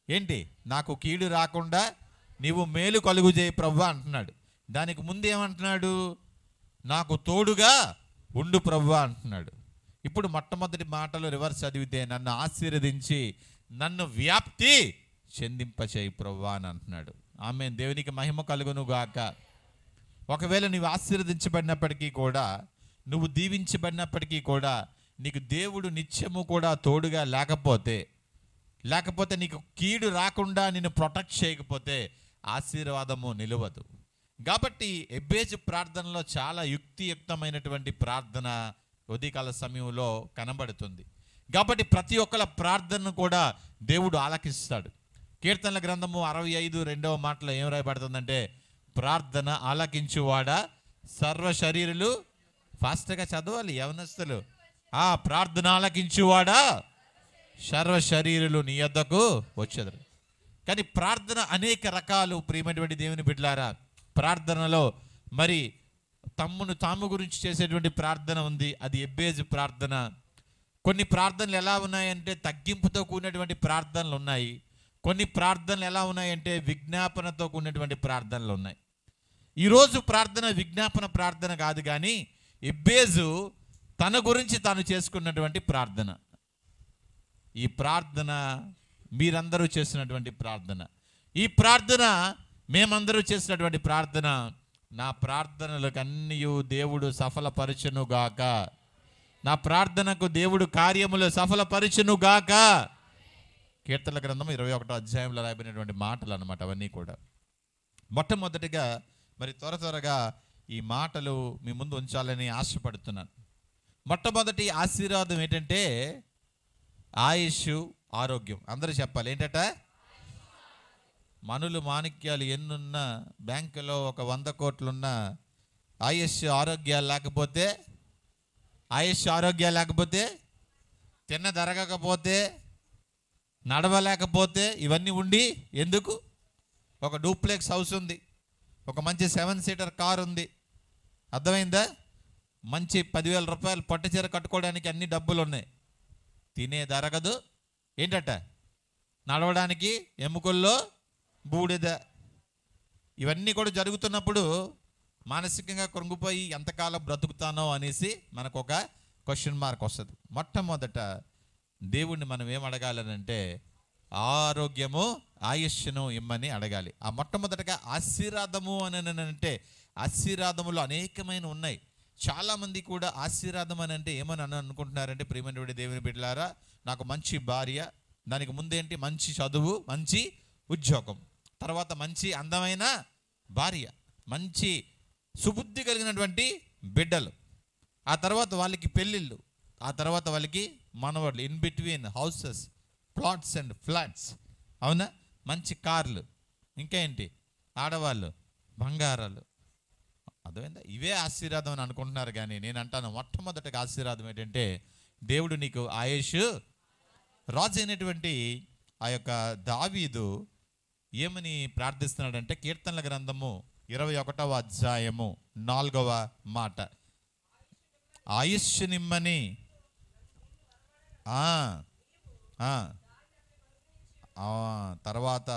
ఏంటి? నాకు కీడు రాకుండా నీవు మేలు కలుగు చేయి ప్రభువా అంటున్నాడు. దానికి ముందు ఏమంటున్నాడు? నాకు తోడుగా ఉండు ప్రభువా అంటున్నాడు. ఇప్పుడు మొట్టమొదటి మాటలు రివర్స్ చదివితే నన్ను ఆశీర్వదించి నన్ను వ్యాప్తి చెందింపచేయి ప్రభువా అని అంటున్నాడు. ఆమేన్. దేవునికి మహిమ కలుగును గాక. ఒకవేళ నీవు ఆశీర్వదించబడినప్పటికీ కూడా, నువ్వు దీవించబడినప్పటికీ కూడా నీకు దేవుడు నిత్యము కూడా తోడుగా లేకపోతే నీకు కీడు రాకుండా నిన్ను ప్రొటెక్ట్ చేయకపోతే ఆశీర్వాదము నిలవదు. కాబట్టి ఎబ్బేజు ప్రార్థనలో చాలా యుక్తియుక్తమైనటువంటి ప్రార్థన ఉదయకాల సమయంలో కనబడుతుంది. కాబట్టి ప్రతి ఒక్కళ్ళ ప్రార్థనను కూడా దేవుడు ఆలకిస్తాడు. కీర్తనల గ్రంథము 65 మాటలో ఏం రాయబడుతుందంటే, ప్రార్థన ఆలకించువాడా సర్వ శరీరులు, ఫాస్ట్గా చదవాలి యవనస్తులు, ప్రార్థన ఆలకించువాడా సర్వ శరీరులు నీ యొద్దకు వచ్చెదరు. కానీ ప్రార్థన అనేక రకాలు ప్రియమైనటువంటి దేవుని బిడ్డలారా. ప్రార్థనలో మరి తమ్మును తాము గురించి చేసేటువంటి ప్రార్థన ఉంది, అది ఎబ్బేజు ప్రార్థన. కొన్ని ప్రార్థనలు ఎలా ఉన్నాయంటే తగ్గింపుతో కూడినటువంటి ప్రార్థనలు ఉన్నాయి. కొన్ని ప్రార్థనలు ఎలా ఉన్నాయంటే విజ్ఞాపనతో కూడినటువంటి ప్రార్థనలు ఉన్నాయి. ఈరోజు ప్రార్థన విజ్ఞాపన ప్రార్థన కాదు, కానీ ఎబ్బేజు తన గురించి తాను చేసుకున్నటువంటి ప్రార్థన. ఈ ప్రార్థన మీరందరూ చేసినటువంటి ప్రార్థన, ఈ ప్రార్థన మేమందరూ చేసినటువంటి ప్రార్థన. నా ప్రార్థనలకు అన్నీ దేవుడు సఫలపరచునుగాక, నా ప్రార్థనకు దేవుడు కార్యములు సఫలపరచునుగాక. కీర్తనల గ్రంథం 21వ అధ్యాయంలో రాయబడినటువంటి మాటలు అన్నమాట అవన్నీ కూడా. మొట్టమొదటిగా మరి త్వరగా ఈ మాటలు మీ ముందు ఉంచాలని ఆశపడుతున్నాను. మొట్టమొదటి ఆశీర్వాదం ఏంటంటే ఆయుష్, ఆరోగ్యం. అందరూ చెప్పాలి ఏంటట? మనులు మాణిక్యాలు ఎన్నున్నా, బ్యాంకులో ఒక 100 కోట్లున్నా, ఆయుష్ ఆరోగ్యాలు లేకపోతే, తిన్నదరగకపోతే, నడవలేకపోతే, ఇవన్నీ ఉండి ఎందుకు? ఒక డూప్లెక్స్ హౌస్ ఉంది, ఒక మంచి 7 సీటర్ కార్ ఉంది, అర్థమైందా? మంచి 10,000 రూపాయలు పట్టుచీర కట్టుకోవడానికి అన్ని డబ్బులు ఉన్నాయి, తినేదరగదు, ఏంటట నడవడానికి ఎముకల్లో బూడిద. ఇవన్నీ కూడా జరుగుతున్నప్పుడు మానసికంగా కృంగిపోయి ఎంతకాలం బ్రతుకుతానో అనేసి మనకు ఒక క్వశ్చన్ మార్క్ వస్తుంది. మొట్టమొదట దేవుణ్ణి మనం ఏం అడగాలనంటే ఆరోగ్యము, ఆయుష్ను ఇమ్మని అడగాలి. ఆ మొట్టమొదటగా ఆశీర్వాదము అని అంటే, ఆశీర్వాదములు అనేకమైన ఉన్నాయి. చాలామంది కూడా ఆశీర్వాదం అని అంటే ఏమని అనుకుంటున్నారంటే, ప్రియమైనటువంటి దేవుని బిడ్డలారా, నాకు మంచి భార్య, దానికి ముందేంటి మంచి చదువు, మంచి ఉద్యోగం, తర్వాత మంచి అందమైన భార్య, మంచి సుబుద్ధి కలిగినటువంటి బిడ్డలు, ఆ తర్వాత వాళ్ళకి పెళ్ళిళ్ళు, ఆ తర్వాత వాళ్ళకి మనవాళ్ళు, in between houses, plots and flats, అవునా? మంచి కార్లు, ఇంకేంటి ఆడవాళ్ళు బంగారాలు. అర్థమైందా? ఇవే ఆశీర్వాదం అని అనుకుంటున్నారు. కానీ నేను అంటాను, మొట్టమొదటిగా ఆశీర్వాదం ఏంటంటే దేవుడు నీకు ఆయుష్. రాజు అయినటువంటి ఆ యొక్క దావీదు ఏమని ప్రార్థిస్తున్నాడంటే కీర్తనల గ్రంథము 21వ అధ్యాయము 4వ మాట, ఆయుష్ నిమ్మని తర్వాత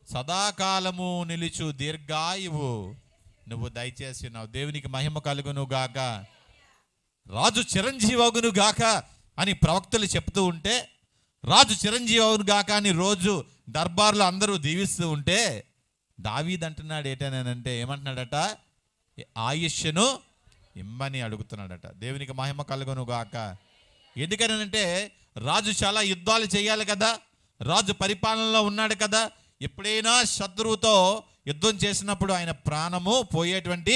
సదాకాలము నిలుచు దీర్ఘాయువు నువ్వు దయచేసినావు. దేవునికి మహిమ కలుగును గాక. రాజు చిరంజీవి అగును గాక అని ప్రవక్తలు చెప్తూ ఉంటే, రాజు చిరంజీవి అగును గాక అని రోజు దర్బార్లో అందరూ దీవిస్తూ ఉంటే, దావీదు అంటున్నాడు ఏంటనంటే, ఏమంటున్నాడట? ఆయుష్ను ఇమ్మని అడుగుతున్నాడట. దేవునికి మహిమ కలుగును గాక. ఎందుకనంటే రాజు చాలా యుద్ధాలు చేయాలి కదా, రాజు పరిపాలనలో ఉన్నాడు కదా. ఎప్పుడైనా శత్రువుతో యుద్ధం చేసినప్పుడు ఆయన ప్రాణము పోయేటువంటి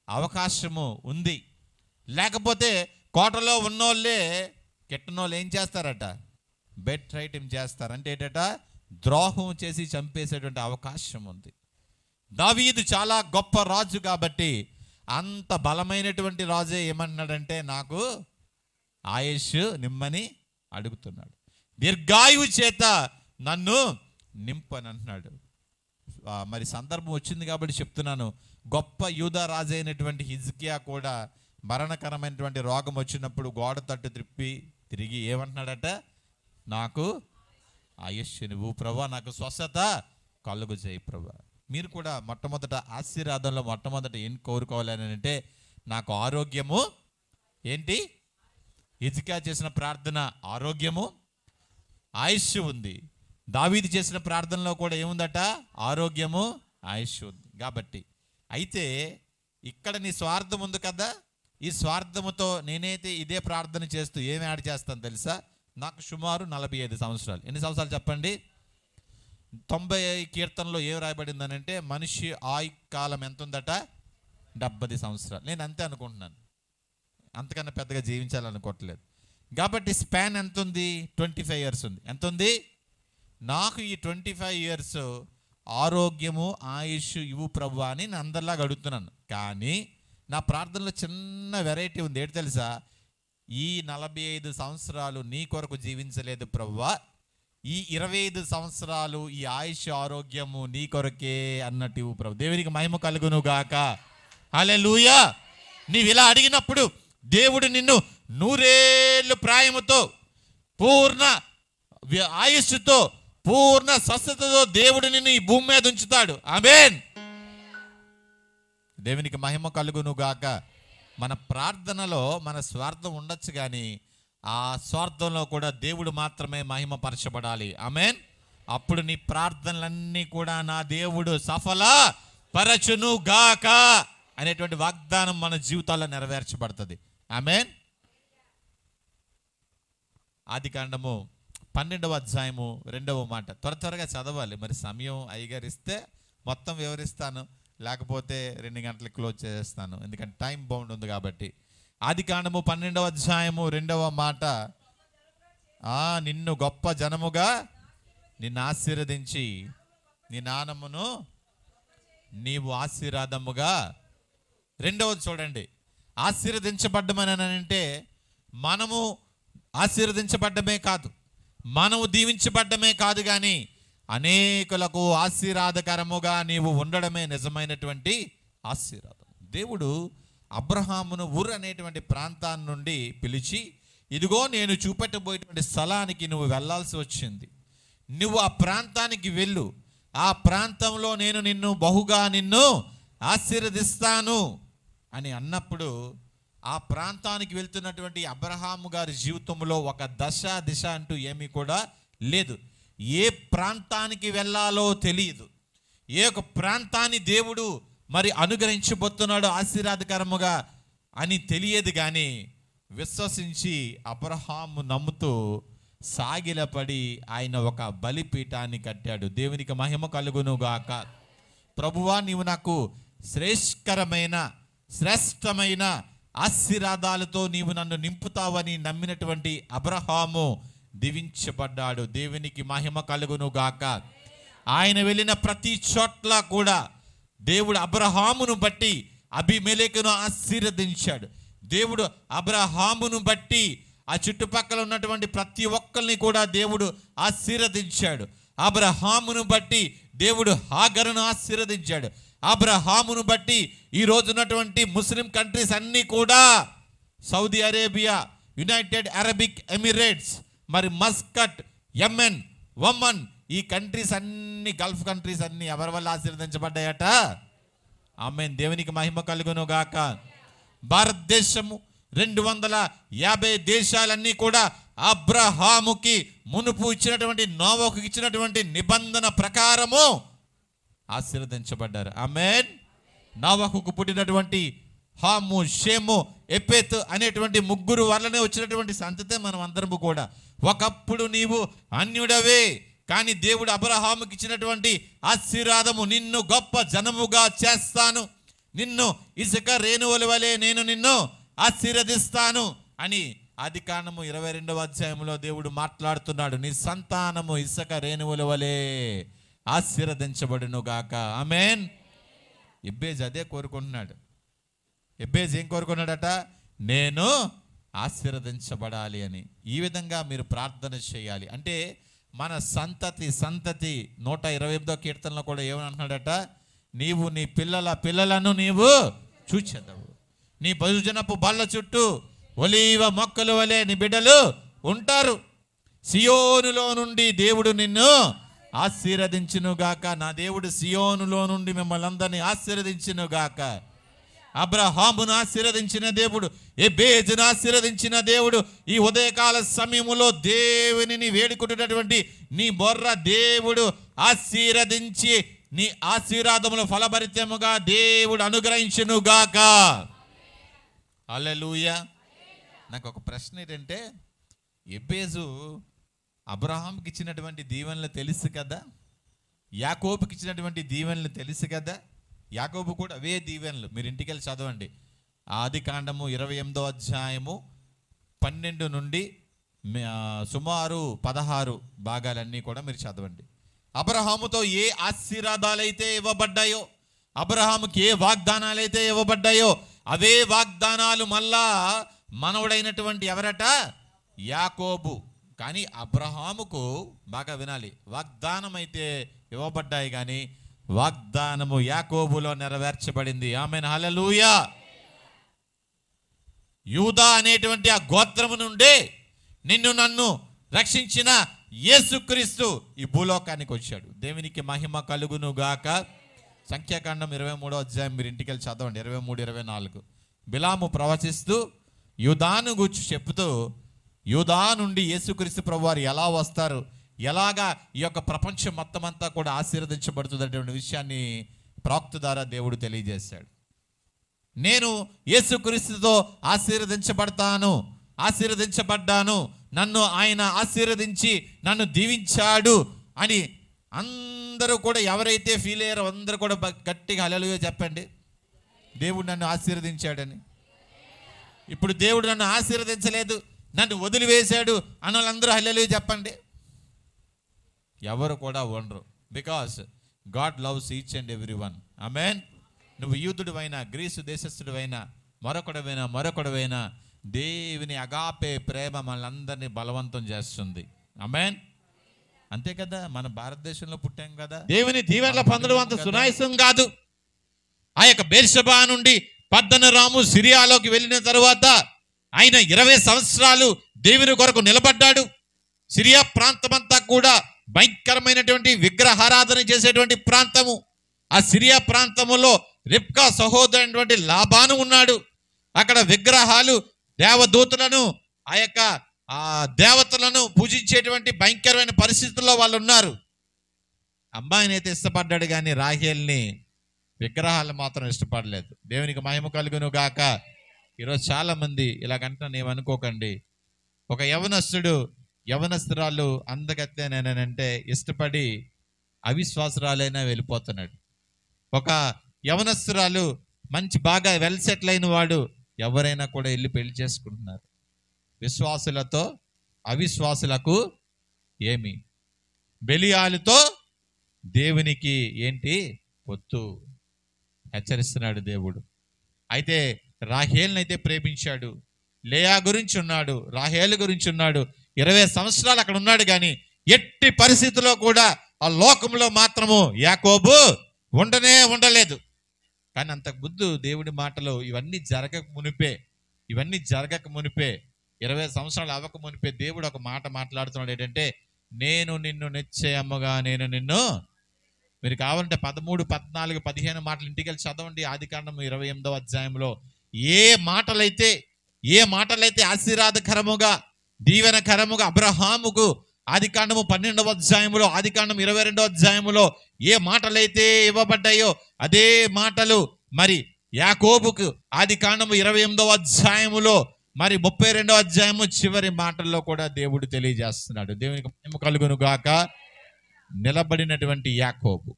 అవకాశము ఉంది. లేకపోతే కోటలో ఉన్నోళ్ళే కెట్టనోళ్ళు ఏం చేస్తారట? బెట్ రైటింగ్ చేస్తారు. అంటే ఏంటట? ద్రోహం చేసి చంపేసేటువంటి అవకాశం ఉంది. దావీదు చాలా గొప్ప రాజు కాబట్టి, అంత బలమైనటువంటి రాజే ఏమంటున్నాడంటే నాకు ఆయుష్ నిమ్మని అడుగుతున్నాడు. దీర్ఘాయువు చేత నన్ను నింపని అంటున్నాడు. మరి సందర్భం వచ్చింది కాబట్టి చెప్తున్నాను. గొప్ప యూదా రాజు అయినటువంటి హిజ్కియా కూడా మరణకరమైనటువంటి రోగం వచ్చినప్పుడు గోడ తట్టు తిరిగి ఏమంటున్నాడట? నాకు ఆయుష్ నువ్వు ప్రభా, నాకు స్వస్థత కలుగు చేయి ప్రభా. మీరు కూడా మొట్టమొదట ఆశీర్వాదంలో మొట్టమొదట ఏం కోరుకోవాలని అంటే, నాకు ఆరోగ్యము ఏంటి? హిజ్కియా చేసిన ప్రార్థన ఆరోగ్యము, ఆయుష్ ఉంది. దావీదు చేసిన ప్రార్థనలో కూడా ఏముందట? ఆరోగ్యము, ఆయుష్ ఉంది. కాబట్టి అయితే ఇక్కడ నీ స్వార్థం ఉంది కదా, ఈ స్వార్థముతో నేనైతే ఇదే ప్రార్థన చేస్తూ ఏమి యాడ్ చేస్తాను తెలుసా? నాకు సుమారు 45 సంవత్సరాలు. ఎన్ని సంవత్సరాలు చెప్పండి? 90 కీర్తనలో ఏం రాయబడిందని అంటే, మనిషి ఆయు కాలం ఎంత ఉందట? 70 సంవత్సరాలు. నేను అంతే అనుకుంటున్నాను, అంతకన్నా పెద్దగా జీవించాలనుకోవట్లేదు. కాబట్టి స్పాన్ ఎంత ఉంది? 25 ఇయర్స్ ఉంది. ఎంత ఉంది? నాకు ఈ 25 ఇయర్స్ ఆరోగ్యము, ఆయుష్ ఇవ్వు ప్రభు అని నేను అందరిలాగా అడుగుతున్నాను. కానీ నా ప్రార్థనలో చిన్న వెరైటీ ఉంది. ఏంటి తెలుసా? ఈ 45 సంవత్సరాలు నీ కొరకు జీవించలేదు ప్రభువా, ఈ 25 సంవత్సరాలు ఈ ఆయుష్ ఆరోగ్యము నీ కొరకే అన్నట్టు ఇవ్వు ప్రభు. దేవునికి మహిమ కలుగును గాక. హల్లెలూయా. నీవు ఇలా అడిగినప్పుడు దేవుడు నిన్ను 100 ఏళ్ళు ప్రాయముతో, పూర్ణ ఆయుష్తో, పూర్ణ స్వస్థతతో దేవుడు నిన్ను ఈ భూమి మీద ఉంచుతాడు. ఆమేన్. దేవునికి మహిమ కలుగును గాక. మన ప్రార్థనలో మన స్వార్థం ఉండొచ్చు, కానీ ఆ స్వార్థంలో కూడా దేవుడు మాత్రమే మహిమపరచబడాలి. ఆమేన్. అప్పుడు నీ ప్రార్థనలన్నీ కూడా నా దేవుడు సఫల పరచును గాక అనేటువంటి వాగ్దానం మన జీవితాల్లో నెరవేర్చబడుతుంది. ఆమేన్. ఆదికాండము 12వ అధ్యాయము 2వ మాట. త్వరగా చదవాలి, మరి సమయం అయ్యగారిస్తే మొత్తం వివరిస్తాను, లేకపోతే 2 గంటలకు క్లోజ్ చేస్తాను, ఎందుకంటే టైం బౌండ్ ఉంది కాబట్టి. ఆదికాండము 12వ అధ్యాయము 2వ మాట, నిన్ను గొప్ప జనముగా నిన్ను ఆశీర్వదించి నీ నామమును నీవు ఆశీర్వాదముగా. రెండవది చూడండి, ఆశీర్వదించబడ్డమని అంటే మనము ఆశీర్వదించబడ్డమే కాదు, మనము దీవించబడ్డమే కాదు, కానీ అనేకులకు ఆశీర్వాదకరముగా నీవు ఉండడమే నిజమైనటువంటి ఆశీర్వాదం. దేవుడు అబ్రహామును ఊర్ అనేటువంటి ప్రాంతాన్ని నుండి పిలిచి, ఇదిగో నేను చూపెట్టబోయేటువంటి స్థలానికి నువ్వు వెళ్ళాల్సి వచ్చింది, నువ్వు ఆ ప్రాంతానికి వెళ్ళు, ఆ ప్రాంతంలో నేను నిన్ను బహుగా ఆశీర్వదిస్తాను అని అన్నప్పుడు, ఆ ప్రాంతానికి వెళ్తున్నటువంటి అబ్రహాము గారి జీవితంలో ఒక దిశ అంటూ ఏమీ కూడా లేదు. ఏ ప్రాంతానికి వెళ్ళాలో తెలియదు, ఏ ఒక ప్రాంతాన్ని దేవుడు మరి అనుగ్రహించబోతున్నాడో ఆశీర్వాదకరముగా అని తెలియదు, కానీ విశ్వసించి అబ్రహాము నమ్ముతూ సాగిలపడి ఆయన ఒక బలిపీఠాన్ని కట్టాడు. దేవునికి మహిమ కలుగును గాక. ప్రభువా, నీవు నాకు శ్రేష్టమైన ఆశీర్వాదాలతో నీవు నన్ను నింపుతావని నమ్మినటువంటి అబ్రహాము దీవించబడ్డాడు. దేవునికి మహిమ కలుగును గాక. ఆయన వెళ్ళిన ప్రతి చోట్ల కూడా దేవుడు అబ్రహామును బట్టి అబీమెలెకును ఆశీర్వదించాడు. దేవుడు అబ్రహామును బట్టి ఆ చుట్టుపక్కల ఉన్నటువంటి ప్రతి ఒక్కరిని కూడా దేవుడు ఆశీర్వదించాడు. అబ్రహామును బట్టి దేవుడు హాగరును ఆశీర్వదించాడు. అబ్రహామును బట్టి ఈ రోజు ఉన్నటువంటి ముస్లిం కంట్రీస్ అన్నీ కూడా, Saudi Arabia, United Arabic Emirates, మరి మస్కట్, యెమెన్, ఒమన్, ఈ కంట్రీస్ అన్ని, గల్ఫ్ కంట్రీస్ అన్ని ఎవరి వల్ల ఆశీర్వదించబడ్డాయట? ఆమేన్. దేవునికి మహిమ కలుగును గాక. భారతదేశము 250 దేశాలన్నీ కూడా అబ్రహాముకి మునుపు ఇచ్చినటువంటి, నోవహుకు ఇచ్చినటువంటి నిబంధన ప్రకారము ఆశీర్వదించబడ్డారు. ఆమేన్. నోవహుకు పుట్టినటువంటి హాము, షేము, ఎపెత్ అనేటువంటి 3 వల్లనే వచ్చినటువంటి సంతతే మనం అందరము కూడా. ఒకప్పుడు నీవు అన్యుడవే, కానీ దేవుడు అబ్రహాముకి ఇచ్చినటువంటి ఆశీర్వాదము, నిన్ను గొప్ప జనముగా చేస్తాను, నిన్ను ఇసుక రేణువుల వలె నేను నిన్ను ఆశీర్వదిస్తాను అని ఆదికాండము 22వ అధ్యాయంలో దేవుడు మాట్లాడుతున్నాడు. నీ సంతానము ఇసుక రేణువుల వలె ఆశీర్వదించబడును గాక. ఆమేన్. ఎబ్బేజ్ అదే కోరుకుంటున్నాడు. ఎబ్బేజ్ ఏం కోరుకున్నాడట? నేను ఆశీర్వదించబడాలి అని. ఈ విధంగా మీరు ప్రార్థన చేయాలి. అంటే మన సంతతి 128వ కీర్తనలో కూడా ఏమని అంటున్నాడట? నీవు నీ పిల్లల పిల్లలను నీవు చూచెదవు, నీ బహుజనపు బల్ల చుట్టూ ఒలీవ మొక్కల వలె నీ బిడ్డలు ఉంటారు. సియోనులో నుండి దేవుడు నిన్ను ఆశీర్వదించునుగాక. నా దేవుడు సియోనులో నుండి మిమ్మల్ని అందరినీ ఆశీర్వదించునుగాక. అబ్రహామును ఆశీర్వదించిన దేవుడు, ఎబేజును ఆశీర్వదించిన దేవుడు, ఈ ఉదయకాల సమయములో దేవునిని వేడుకుంటున్నటువంటి నీ బొర్ర దేవుడు ఆశీర్వదించి నీ ఆశీర్వాదములు ఫలభరితముగా దేవుడు అనుగ్రహించునుగాక. హల్లెలూయా. నాకు ఒక ప్రశ్న ఏంటంటే, ఎబేజు అబ్రహాంకి ఇచ్చినటువంటి దీవెనలు తెలుసు కదా, యాకోబుకి ఇచ్చినటువంటి దీవెనలు తెలుసు కదా. యాకోబు కూడా అవే దీవెనలు. మీరు ఇంటికి వెళ్ళి చదవండి. ఆదికాండము 28వ అధ్యాయము 12 నుండి సుమారు 16 భాగాలన్నీ కూడా మీరు చదవండి. అబ్రహాముతో ఏ ఆశీర్వాదాలైతే ఇవ్వబడ్డాయో, అబ్రహాముకి ఏ వాగ్దానాలైతే ఇవ్వబడ్డాయో, అవే వాగ్దానాలు మళ్ళా మనవడైనటువంటి ఎవరట? యాకోబు. కానీ అబ్రహాముకు, బాగా వినాలి, వాగ్దానం అయితే ఇవ్వబడ్డాయి కానీ వాగ్దానము యాకోబులో నెరవేర్చబడింది. ఆమేన్. హల్లెలూయా. యూదా అనేటువంటి ఆ గోత్రము నుండే నిన్ను నన్ను రక్షించిన యేసుక్రీస్తు ఈ భూలోకానికి వచ్చాడు. దేవునికి మహిమ కలుగును గాక. సంఖ్యాకాండం 23వ అధ్యాయం మీరు ఇంటికి వెళ్ళి చదవండి, 23, 24. బిలాము ప్రవచిస్తూ యూదాను గూర్చి చెప్తూ, యూదా నుండి యేసుక్రీస్తు ప్రభువారు ఎలా వస్తారు, ఎలాగా ఈ యొక్క ప్రపంచం మొత్తం అంతా కూడా ఆశీర్వదించబడుతున్నటువంటి విషయాన్ని ప్రవక్త ద్వారా దేవుడు తెలియజేశాడు. నేను యేసుక్రీస్తుతో ఆశీర్వదించబడ్డాను, నన్ను ఆయన ఆశీర్వదించి నన్ను దీవించాడు అని అందరూ కూడా ఎవరైతే ఫీల్ అయ్యారో అందరూ కూడా గట్టిగా హల్లెలూయా చెప్పండి. దేవుడు నన్ను ఆశీర్వదించాడని. ఇప్పుడు దేవుడు నన్ను ఆశీర్వదించలేదు, నన్ను వదిలివేశాడు అన్న వాళ్ళందరూ హల్లెలూయా చెప్పండి. ఎవరు కూడా ఉండరు. Because God loves each and every one. Amen. నువ్వు యూదుడివైనా, గ్రీసు దేశస్థుడివైనా, మరొకడవైనా దేవుని అగాపే ప్రేమ మనల్ని బలవంతం చేస్తుంది. ఆమేన్. అంతే కదా, మన భారతదేశంలో పుట్టాం కదా. దేవుని దీవెనల పొందడం అంత సునాయాసం కాదు. ఆ యొక్క బెర్షెబా నుండి పద్దనరాము సిరియాలోకి వెళ్ళిన తరువాత ఆయన 20 సంవత్సరాలు దేవుని కొరకు నిలబడ్డాడు. సిరియా ప్రాంతమంతా కూడా భయంకరమైనటువంటి విగ్రహారాధన చేసేటువంటి ప్రాంతము. ఆ సిరియా ప్రాంతములో రిబ్కా సహోదరుడైనటువంటి లాబాను ఉన్నాడు. అక్కడ విగ్రహాలు, దేవదూతలను, ఆ యొక్క దేవతలను పూజించేటువంటి భయంకరమైన పరిస్థితుల్లో వాళ్ళు ఉన్నారు. అమ్మాయిని అయితే ఇష్టపడ్డాడు కానీ రాహేల్ని, విగ్రహాలు మాత్రం ఇష్టపడలేదు. దేవునికి మహిమ కలుగును గాక. ఈరోజు చాలా మంది ఇలాగంటున్నాను, ఏమనుకోకండి. ఒక యవనస్తురాలు అందగత్తెనంటే ఇష్టపడి అవిశ్వాసరాలైనా వెళ్ళిపోతున్నాడు. ఒక యవనస్తురాలు మంచి బాగా వెల్ సెటిల్ అయిన వాడు ఎవరైనా కూడా వెళ్ళి పెళ్లి చేసుకుంటున్నారు. విశ్వాసులతో అవిశ్వాసులకు ఏమి? బెలియాలుతో దేవునికి ఏంటి పొత్తు? హెచ్చరిస్తున్నాడు దేవుడు. అయితే రాహేల్ని అయితే ప్రేమించాడు, లేయా గురించి ఉన్నాడు, రాహేలు గురించి ఉన్నాడు, 20 సంవత్సరాలు అక్కడ ఉన్నాడు. కానీ ఎట్టి పరిస్థితుల్లో కూడా ఆ లోకంలో మాత్రము యాకోబు ఉండలేదు. కానీ అంతకు ముందు దేవుడి మాటలు ఇవన్నీ జరగక మునిపే 20 సంవత్సరాలు అవ్వక మునిపే దేవుడు ఒక మాట మాట్లాడుతున్నాడు. ఏంటంటే, నేను నిన్ను నిశ్చయముగా మీరు కావాలంటే 13, 14, 15 మాటలు ఇంటికి వెళ్ళి చదవండి. ఆదికాండం 28వ అధ్యాయంలో ఏ మాటలైతే ఆశీర్వాదకరముగా దీవెనకరముగా అబ్రహాముకు ఆదికాండము 12వ అధ్యాయంలో, ఆదికాండం 22వ అధ్యాయంలో ఏ మాటలైతే ఇవ్వబడ్డాయో అదే మాటలు మరి యాకోబుకు ఆదికాండము 28వ అధ్యాయములో మరి 32వ అధ్యాయము చివరి మాటల్లో కూడా దేవుడు తెలియజేస్తున్నాడు. దేవునికి మహిమ కలుగును గాక. నిలబడినటువంటి యాకోబు,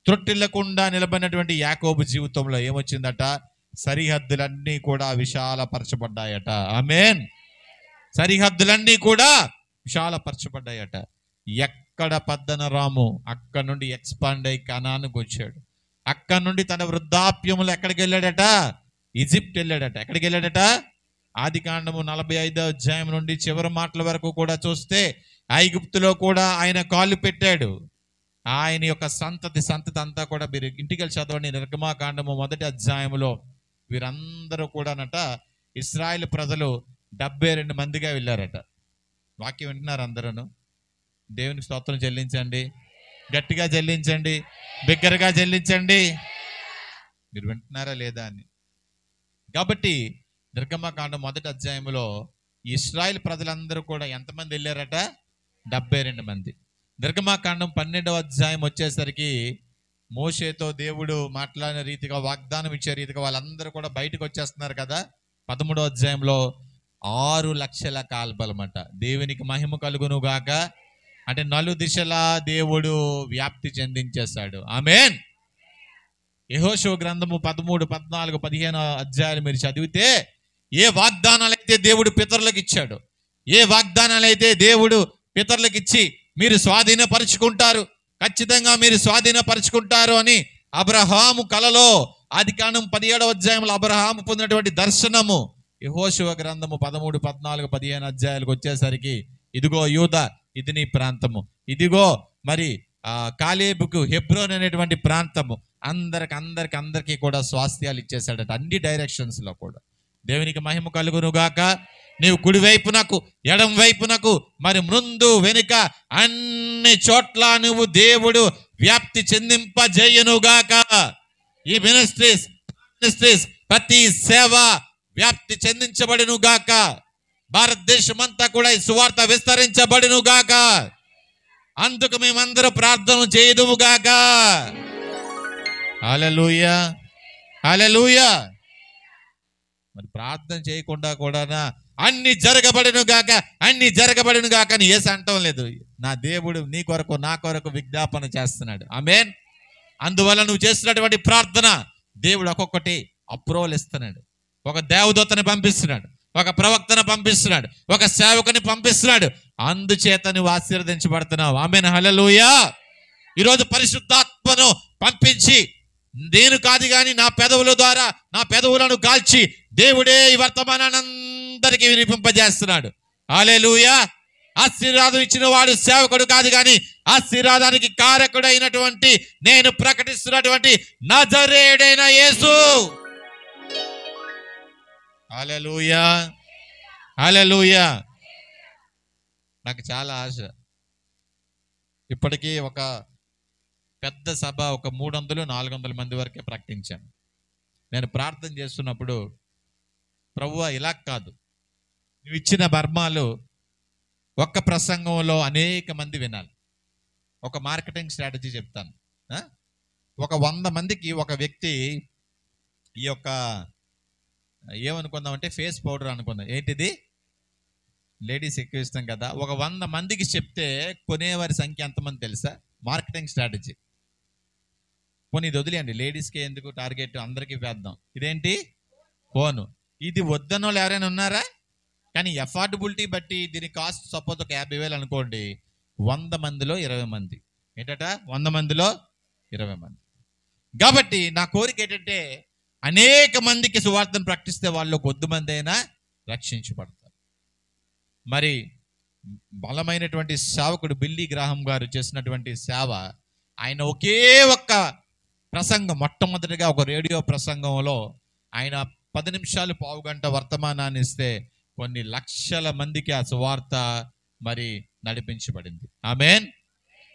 త్రొట్టిల్లకుండా నిలబడినటువంటి యాకోబు జీవితంలో ఏమొచ్చిందట? సరిహద్దులన్నీ కూడా విశాలపరచబడ్డాయట. ఆమేన్. సరిహద్దులన్నీ కూడా విశాలపరచబడ్డాయట. ఎక్కడ పద్దనరాము అక్కడ నుండి ఎక్స్పాండ్ అయి కనానుకు వచ్చాడు. అక్కడ నుండి తన వృద్ధాప్యములు ఎక్కడికి వెళ్ళాడట? ఈజిప్ట్ వెళ్ళాడట. ఎక్కడికి వెళ్ళాడట? ఆదికాండము 45వ అధ్యాయం నుండి చివరి మాటల వరకు కూడా చూస్తే ఐగుప్తులో కూడా ఆయన కాళ్ళు పెట్టాడు. ఆయన యొక్క సంతతి అంతా కూడా మీరు ఇంటికి వెళ్ళి చదవండి. నిర్గమాకాండము 1వ అధ్యాయంలో వీరందరూ కూడానట ఇశ్రాయేలు ప్రజలు 72 మందిగా వెళ్ళారట. వాక్యం వింటున్నారు అందరూ? దేవునికి స్తోత్రం చెల్లించండి, గట్టిగా చెల్లించండి, బిగ్గరగా చెల్లించండి. మీరు వింటున్నారా లేదా అని. కాబట్టి నిర్గమకాండం 1వ అధ్యాయంలో ఇశ్రాయేల్ ప్రజలందరూ కూడా ఎంతమంది వెళ్ళారట? 72 మంది. నిర్గమకాండం 12వ అధ్యాయం వచ్చేసరికి మోషేతో దేవుడు మాట్లాడిన రీతిగా, వాగ్దానం ఇచ్చే రీతిగా వాళ్ళందరూ కూడా బయటకు వచ్చేస్తున్నారు కదా. 13వ అధ్యాయంలో 6 లక్షల కాల్బలమట. దేవునికి మహిమ కలుగును గాక. అంటే నలుదిశలా దేవుడు వ్యాప్తి చెందించేశాడు. ఆమేన్. యెహోషువ గ్రంథము 13, 14, 15 అధ్యాయాలు మీరు చదివితే ఏ వాగ్దానాలైతే దేవుడు పితరులకు ఇచ్చాడు, ఏ వాగ్దానాలైతే దేవుడు పితరులకు ఇచ్చి మీరు స్వాధీనపరుచుకుంటారు, ఖచ్చితంగా మీరు స్వాధీనపరుచుకుంటారు అని అబ్రహాము కలలో ఆదికాండం 17వ అధ్యాయంలో అబ్రహాము పొందినటువంటి దర్శనము యెహోషువ గ్రంథము 13, 14, 15 అధ్యాయాలకు వచ్చేసరికి ఇదిగో యూదా, ఇది నీ ప్రాంతము, ఇదిగో మరి కాలేబుకు హెబ్రోన్ అనేటువంటి ప్రాంతము, అందరికి కూడా స్వాస్థ్యాలు ఇచ్చేసాడట అన్ని డైరెక్షన్స్ లో కూడా. దేవునికి మహిమ కలుగును గాక. నీవు కుడి వైపునకు ఎడం వైపునకు మరి ముందు వెనుక అన్ని చోట్ల నువ్వు దేవుడు వ్యాప్తి చెందింపజేయునుగాక. ఈ మినిస్ట్రీస్ ప్రతి సేవ వ్యాప్తి చెందించబడును గాక. భారతదేశం అంతా కూడా ఈ సువార్త విస్తరించబడును గాక. అందుకు మేమందరూ ప్రార్థన చేయదుము గాక. హల్లెలూయా, హల్లెలూయా. మరి ప్రార్థన చేయకుండా కూడా అన్ని జరగబడును గాక, అన్ని జరగబడును గాక అని యేసు అంటం లేదు. నా దేవుడు నీ కొరకు నా కొరకు విజ్ఞాపన చేస్తున్నాడు. ఆమేన్. అందువల్ల నువ్వు చేస్తున్నటువంటి ప్రార్థన దేవుడు ఒక్కొక్కటి అప్రూవల్ ఇస్తున్నాడు. ఒక దేవదూతని పంపిస్తున్నాడు, ఒక ప్రవక్తను పంపిస్తున్నాడు, ఒక సేవకుని పంపిస్తున్నాడు. అందుచేత నువ్వు ఆశీర్వదించబడుతున్నావు. ఆమేన్, హల్లెలూయా. ఈరోజు పరిశుద్ధాత్మను పంపించి నేను కాదు కానీ నా పెదవుల ద్వారా నా పెదవులను కాల్చి దేవుడే ఈ వర్తమానాన్ని అందరికీ వినిపింపజేస్తున్నాడు. హల్లెలూయా. ఆశీర్వాదం ఇచ్చిన వాడు సేవకుడు కాదు కానీ ఆశీర్వాదానికి కారకుడైనటువంటి నేను ప్రకటిస్తున్నటువంటి నజరేయుడైన యేసు. హల్లెలూయా, హల్లెలూయా. నాకు చాలా ఆశ. ఇప్పటికీ ఒక పెద్ద సభ ఒక 300-400 మంది వరకే ప్రకటించాను. నేను ప్రార్థన చేస్తున్నప్పుడు ప్రభువా ఇలా కాదు, నువ్వు ఇచ్చిన బర్మాలు ఒక్క ప్రసంగంలో అనేక మంది వినాలి. ఒక మార్కెటింగ్ స్ట్రాటజీ చెప్తాను. ఒక 100 మందికి ఒక వ్యక్తి ఈ యొక్క ఏమనుకుందామంటే ఫేస్ పౌడర్ అనుకుందాం. ఏంటిది? లేడీస్ ఎక్కువ ఇష్టం కదా. ఒక 100 మందికి చెప్తే కొనేవారి సంఖ్య ఎంతమంది తెలుసా? Marketing strategy. పోనీ ఇది వదిలేయండి, లేడీస్కి ఎందుకు టార్గెట్, అందరికీ వేద్దాం. ఇదేంటి? ఫోను. ఇది వద్దనోళ్ళు ఎవరైనా ఉన్నారా? కానీ ఎఫార్డబిలిటీ బట్టి దీని కాస్ట్ సపోజ్ ఒక 50,000 అనుకోండి, 100 మందిలో 20 మంది. ఏంటట? 100 మందిలో 20 మంది. కాబట్టి నా కోరిక ఏంటంటే అనేక మందికి సువార్తను ప్రకటిస్తే వాళ్ళు కొద్ది మంది అయినా రక్షించబడతారు. మరి బలమైనటువంటి సేవకుడు బిల్లీ గ్రాహం గారు చేసినటువంటి సేవ, ఆయన ఒకే ఒక్క ప్రసంగం, మొట్టమొదటిగా ఒక రేడియో ప్రసంగంలో ఆయన 10 నిమిషాలు, పావు గంట వర్తమానాన్ని ఇస్తే కొన్ని లక్షల మందికి ఆ సువార్త మరి నడిపించబడింది. ఆమేన్.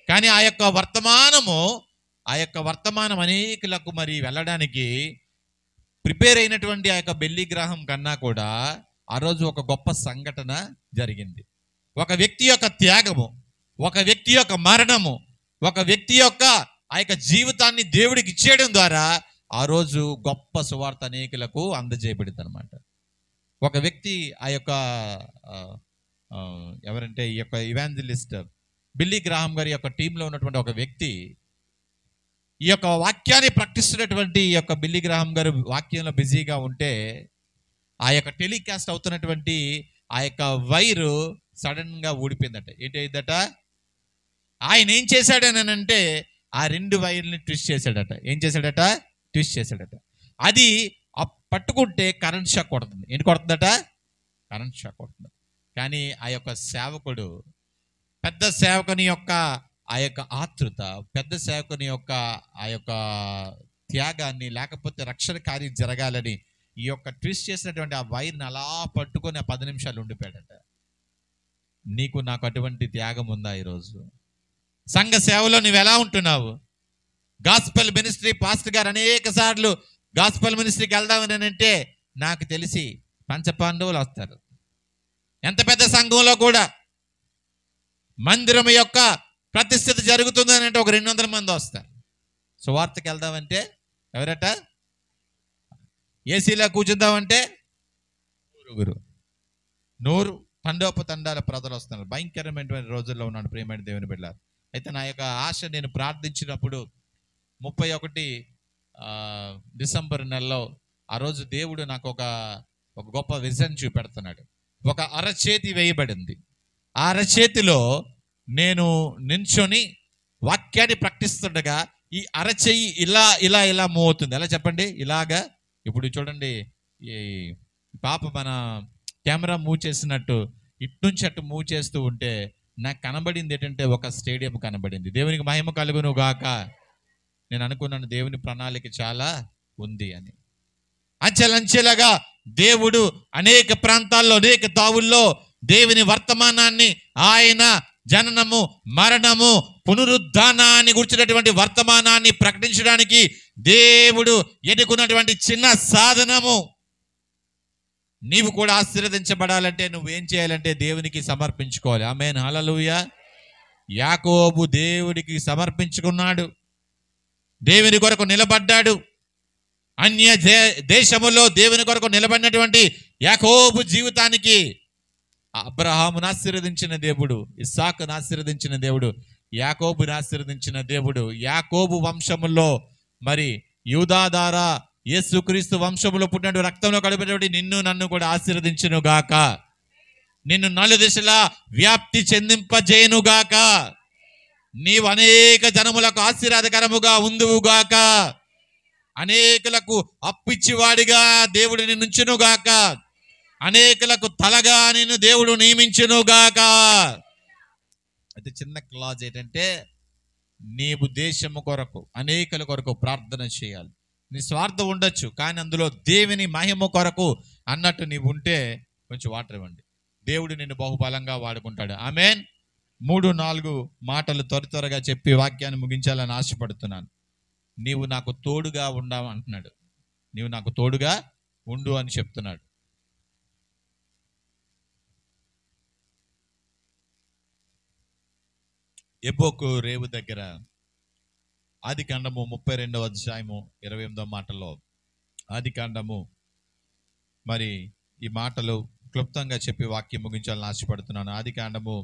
కానీ ఆ యొక్క వర్తమానం అనేకులకు మరి వెళ్ళడానికి ప్రిపేర్ అయినటువంటి ఆ యొక్క బిల్లీ గ్రాహం కన్నా కూడా ఆ రోజు ఒక గొప్ప సంఘటన జరిగింది. ఒక వ్యక్తి యొక్క త్యాగము, ఒక వ్యక్తి యొక్క మరణము, ఒక వ్యక్తి యొక్క ఆ యొక్క జీవితాన్ని దేవుడికి ఇచ్చేయడం ద్వారా ఆ రోజు గొప్ప సువార్త అనేకులకు అందజేయబడింది అనమాట. ఒక వ్యక్తి ఆ యొక్క ఎవరంటే ఈ యొక్క ఇవాంజలిస్ట్ బిల్లీ గ్రాహం గారి యొక్క టీంలో ఉన్నటువంటి ఒక వ్యక్తి ఈ యొక్క వాక్యాన్ని ప్రకటిస్తున్నటువంటి ఈ యొక్క బిల్లీ గ్రాహం గారు వాక్యంలో బిజీగా ఉంటే ఆ యొక్క టెలికాస్ట్ అవుతున్నటువంటి ఆ యొక్క వైరు సడన్ గా ఊడిపోయిందట. ఏంటందట? ఆయన ఏం చేశాడనంటే ఆ 2 వైర్ని ట్విస్ట్ చేశాడట. ఏం చేశాడట? ట్విస్ట్ చేశాడట. అది పట్టుకుంటే కరెంట్ షాక్ కొడుతుంది. ఏంటి కొడుతుందట? కరెంట్ షాక్ కొడుతుంది. కానీ ఆ యొక్క సేవకుడు, పెద్ద సేవకుని యొక్క ఆ యొక్క ఆతృత, పెద్ద సేవకుని యొక్క ఆ యొక్క త్యాగాన్ని, లేకపోతే రక్షణ కార్యం జరగాలని ఈ యొక్క ట్విస్ట్ చేసినటువంటి ఆ వైర్ని అలా పట్టుకొని ఆ 10 నిమిషాలు ఉండిపోయాడట. నీకు నాకు అటువంటి త్యాగం ఉందా? ఈరోజు సంఘ సేవలో నువ్వు ఎలా ఉంటున్నావు? గాస్పెల్ మినిస్ట్రీ పాస్టర్ గారు అనేక సార్లు గాస్పెల్ మినిస్ట్రీకి వెళ్దామని అంటే నాకు తెలిసి పంచపాండవులు వస్తారు. ఎంత పెద్ద సంఘంలో కూడా మందిరం యొక్క ప్రతిష్ఠిత జరుగుతుందని అంటే ఒక 200 మంది వస్తారు. సువార్తకి వెళ్దామంటే ఎవరట? ఏసీలో కూర్చుందామంటే నూరు తండోపతండాల ప్రజలు వస్తున్నారు. భయంకరమైనటువంటి రోజుల్లో ఉన్నాడు ప్రియమైన దేవుని బిడ్డలారా. అయితే నా యొక్క ఆశ, నేను ప్రార్థించినప్పుడు 31 డిసెంబర్ నెలలో ఆ రోజు దేవుడు నాకు ఒక గొప్ప విజన్ చూపెడుతున్నాడు. ఒక అరచేతి వేయబడింది. ఆ అరచేతిలో నేను నించొని వాక్యాన్ని ప్రకటిస్తుండగా ఈ అరచేయి ఇలా ఇలా ఇలా మూవ్ అవుతుంది. ఎలా చెప్పండి? ఇలాగా. ఇప్పుడు చూడండి, ఈ పాప మన కెమెరా మూవ్ చేసినట్టు ఇటు నుంచి అటు మూవ్ చేస్తూ ఉంటే నాకు కనబడింది ఏంటంటే ఒక స్టేడియం కనబడింది. దేవునికి మహిమ కలుగును గాక. నేను అనుకున్నాను దేవుని ప్రణాళిక చాలా ఉంది అని. అంచెలంచెలుగా దేవుడు అనేక ప్రాంతాల్లో, అనేక తావుల్లో దేవుని వర్తమానాన్ని, ఆయన జననము, మరణము, పునరుద్ధానాన్ని గురించినటువంటి వర్తమానాన్ని ప్రకటించడానికి దేవుడు ఎన్నుకున్నటువంటి చిన్న సాధనము. నీవు కూడా ఆశీర్వదించబడాలంటే నువ్వేం చేయాలంటే దేవునికి సమర్పించుకోవాలి. ఆమేన్, హల్లెలూయా. యాకోబు దేవుడికి సమర్పించుకున్నాడు, దేవుని కొరకు నిలబడ్డాడు. అన్య దేశములో దేవుని కొరకు నిలబడినటువంటి యాకోబు జీవితానికి అబ్రహామును ఆశీర్వదించిన దేవుడు, ఇస్సాకును ఆశీర్వదించిన దేవుడు, యాకోబును ఆశీర్వదించిన దేవుడు. యాకోబు వంశములో మరి యూదా ద్వారా యేసుక్రీస్తు వంశములో పుట్టిన రక్తంలో కడిపినటువంటి నిన్ను నన్ను కూడా ఆశీర్వదించును గాక. నిన్ను 4 దిశలా వ్యాప్తి చెందింపజేయును గాక. నీవు అనేక జనములకు ఆశీర్వాదకరముగా ఉందువుగాక. అనేకులకు అప్పిచ్చివాడిగా దేవుడు నిన్నుంచును గాక. అనేకులకు తలగా నిన్ను దేవుడు నియమించును గాక. అయితే చిన్న క్లాజ్ ఏంటంటే, నీవు దేశము కొరకు, అనేకుల కొరకు ప్రార్థన చేయాలి. నీ స్వార్థం ఉండొచ్చు, కానీ అందులో దేవుని మహిమ కొరకు అన్నట్టు నీవు ఉంటే కొంచెం వాటర్ ఇవ్వండి. దేవుడు నిన్ను బహుబలంగా వాడుకుంటాడు. ఆమేన్. 3-4 మాటలు త్వరగా చెప్పి వాక్యాన్ని ముగించాలని ఆశపడుతున్నాను. నీవు నాకు తోడుగా ఉండవు అంటున్నాడు. నీవు నాకు తోడుగా ఉండు అని చెప్తున్నాడు. ఎబ్బోకు రేవు దగ్గర ఆదికాండము 32వ అధ్యాయము 28వ మాటలో, ఆదికాండము మరి ఈ మాటలు క్లుప్తంగా చెప్పి వాక్యం ముగించాలని ఆశపడుతున్నాను. ఆదికాండము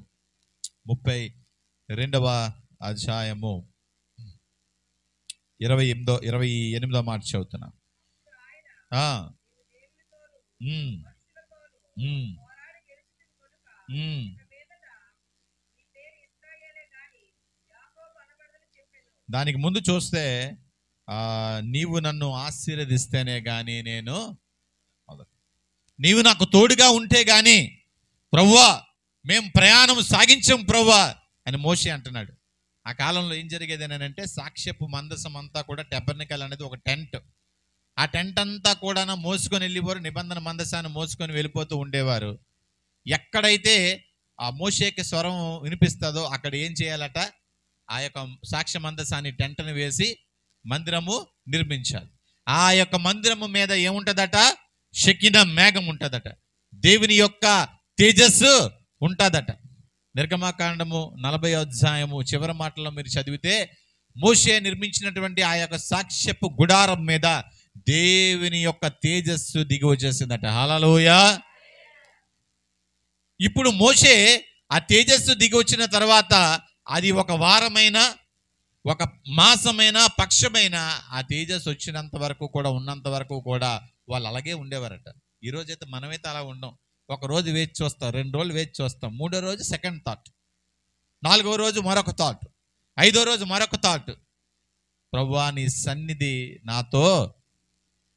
32వ అధ్యాయము 28వ మాట చదువుతున్నా. ఉమ్. దానికి ముందు చూస్తే నీవు నన్ను ఆశీర్వదిస్తేనే గాని నేను, నీవు నాకు తోడుగా ఉంటే గాని ప్రభువా మేము ప్రయాణం సాగించాం ప్రభువా అని మోషే అంటున్నాడు. ఆ కాలంలో ఏం జరిగేది అని అంటే, సాక్ష్యపు మందసం అంతా కూడా టెబర్నికల్ అనేది ఒక టెంట్. ఆ టెంట్ అంతా కూడా మోసుకొని వెళ్ళిపోరు, నిబంధన మందసాన్ని మోసుకొని వెళ్ళిపోతూ ఉండేవారు. ఎక్కడైతే ఆ మోషేకి స్వరం వినిపిస్తుందో అక్కడ ఏం చేయాలట, ఆ యొక్క సాక్ష్య మందసాన్ని టెంట్ను వేసి మందిరము నిర్మించాలి. ఆ యొక్క మందిరము మీద ఏముంటుందట, షెకినా మేఘం ఉంటుందట, దేవుని యొక్క తేజస్సు ఉంటుందట. నిర్గమాకాండము 40వ అధ్యాయము చివరి మాటల్లో మీరు చదివితే, మోషే నిర్మించినటువంటి ఆ యొక్క సాక్ష్యపు గుడారం మీద దేవుని యొక్క తేజస్సు దిగి వచ్చేసిందట. హల్లెలూయా. ఇప్పుడు మోషే ఆ తేజస్సు దిగి వచ్చిన తర్వాత అది ఒక వారమైనా ఒక మాసమైనా పక్షమైనా ఆ తేజస్సు వచ్చినంత వరకు కూడా, ఉన్నంత వరకు కూడా వాళ్ళు అలాగే ఉండేవారట. ఈరోజైతే మనమైతే అలా ఉండం. ఒక రోజు వేచి చూస్తాం, 2 రోజులు వేచి చూస్తాం, 3వ రోజు సెకండ్ థాట్, 4వ రోజు మరొక థాట్, 5వ రోజు మరొక థాట్. ప్రభువా నీ సన్నిధి నాతో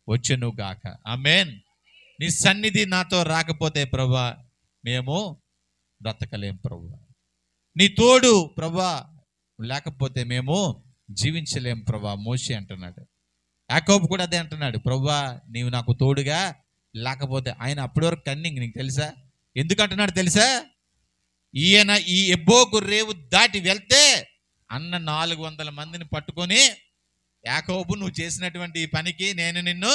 వచ్చెను గాక. ఆమేన్. నీ సన్నిధి నాతో రాకపోతే ప్రభువా మేము బ్రతకలేం ప్రభువా. నీ తోడు ప్రభువా లేకపోతే మేము జీవించలేం ప్రభువా. మోషే అంటున్నాడు. యాకోబు కూడా అదే అంటున్నాడు, ప్రభువా నీవు నాకు తోడుగా లేకపోతే. ఆయన అప్పటి వరకు కన్నింగ్, నీకు తెలుసా ఎందుకు అంటున్నాడు తెలుసా? ఈయన ఈ ఎబ్బోకు రేవు దాటి వెళ్తే అన్న 400 మందిని పట్టుకొని, యాకోబు నువ్వు చేసినటువంటి ఈ పనికి నేను నిన్ను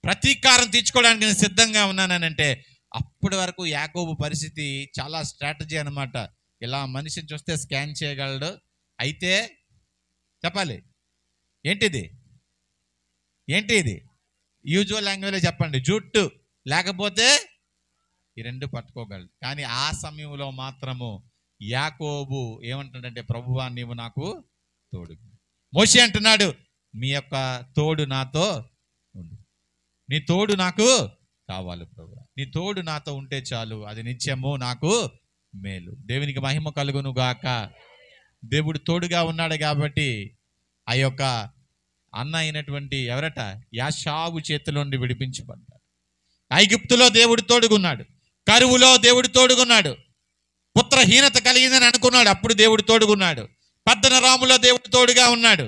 ప్రతీకారం తీర్చుకోవడానికి నేను సిద్ధంగా ఉన్నానంటే, అప్పటి వరకు యాకోబు పరిస్థితి చాలా స్ట్రాటజీ అనమాట. ఇలా మనిషిని చూస్తే స్కాన్ చేయగలడు, అయితే చెప్పాలి ఏంటిది యూజువల్ లాంగ్వేజ్లో చెప్పండి, జుట్టు లేకపోతే ఈ 2 పట్టుకోగలడు. కానీ ఆ సమయంలో మాత్రము యాకోబు ఏమంటాడంటే, ప్రభువా నీవు నాకు తోడు. మోషే అంటున్నాడు, మీ యొక్క తోడు నాతో ఉండు, నీ తోడు నాకు కావాలి ప్రభువా, నీ తోడు నాతో ఉంటే చాలు, అది నిత్యము నాకు మేలు. దేవునికి మహిమ కలుగును గాక. దేవుడు తోడుగా ఉన్నాడు కాబట్టి ఆ యొక్క అన్న అయినటువంటి ఎవరట, యాషావు చేతిలో నుండి విడిపించబడ్డాడు. ఐగుప్తులో దేవుడు తోడుగున్నాడు, కరువులో దేవుడు తోడుగున్నాడు, పుత్రహీనత కలిగిందని అనుకున్నాడు, అప్పుడు దేవుడు తోడుగున్నాడు, పద్దనరాములో దేవుడు తోడుగా ఉన్నాడు.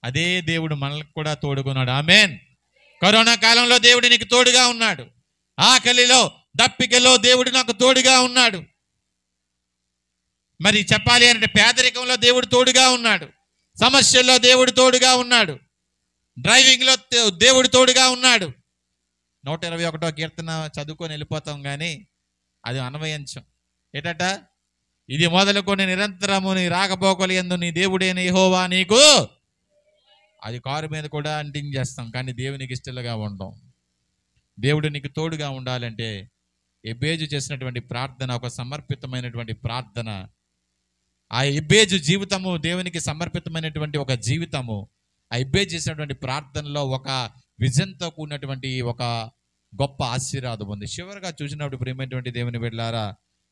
అదే దేవుడు మనకు కూడా తోడుగున్నాడు. ఆమేన్. కరోనా కాలంలో దేవుడు నీకు తోడుగా ఉన్నాడు. ఆకలిలో దప్పికలో దేవుడు నాకు తోడుగా ఉన్నాడు. మరి చెప్పాలి అంటే పేదరికంలో దేవుడు తోడుగా ఉన్నాడు, సమస్యల్లో దేవుడు తోడుగా ఉన్నాడు, డ్రైవింగ్లో దేవుడు తోడుగా ఉన్నాడు. 121వ కీర్తన చదువుకొని వెళ్ళిపోతాం కానీ అది అన్వయించం. ఏటట, ఇది మొదలుకొని నిరంతరము నీ రాకపోకలు యందు నీ దేవుడైన యెహోవా నీకు, అది కారు మీద కూడా అంటించేస్తాం కానీ దేవునికి ఇష్టలుగా ఉండం. దేవుడు నీకు తోడుగా ఉండాలంటే ఎబ్బేజు చేసినటువంటి ప్రార్థన ఒక సమర్పితమైనటువంటి ప్రార్థన. ఆ ఎబ్బేజు జీవితము దేవునికి సమర్పితమైనటువంటి ఒక జీవితము. ఆ ఎబ్బేజు చేసినటువంటి ప్రార్థనలో ఒక విజన్తో కూడినటువంటి ఒక గొప్ప ఆశీర్వాదం ఉంది. చివరిగా చూసినప్పుడు ప్రియమైనటువంటి దేవుని బిడ్డలారా,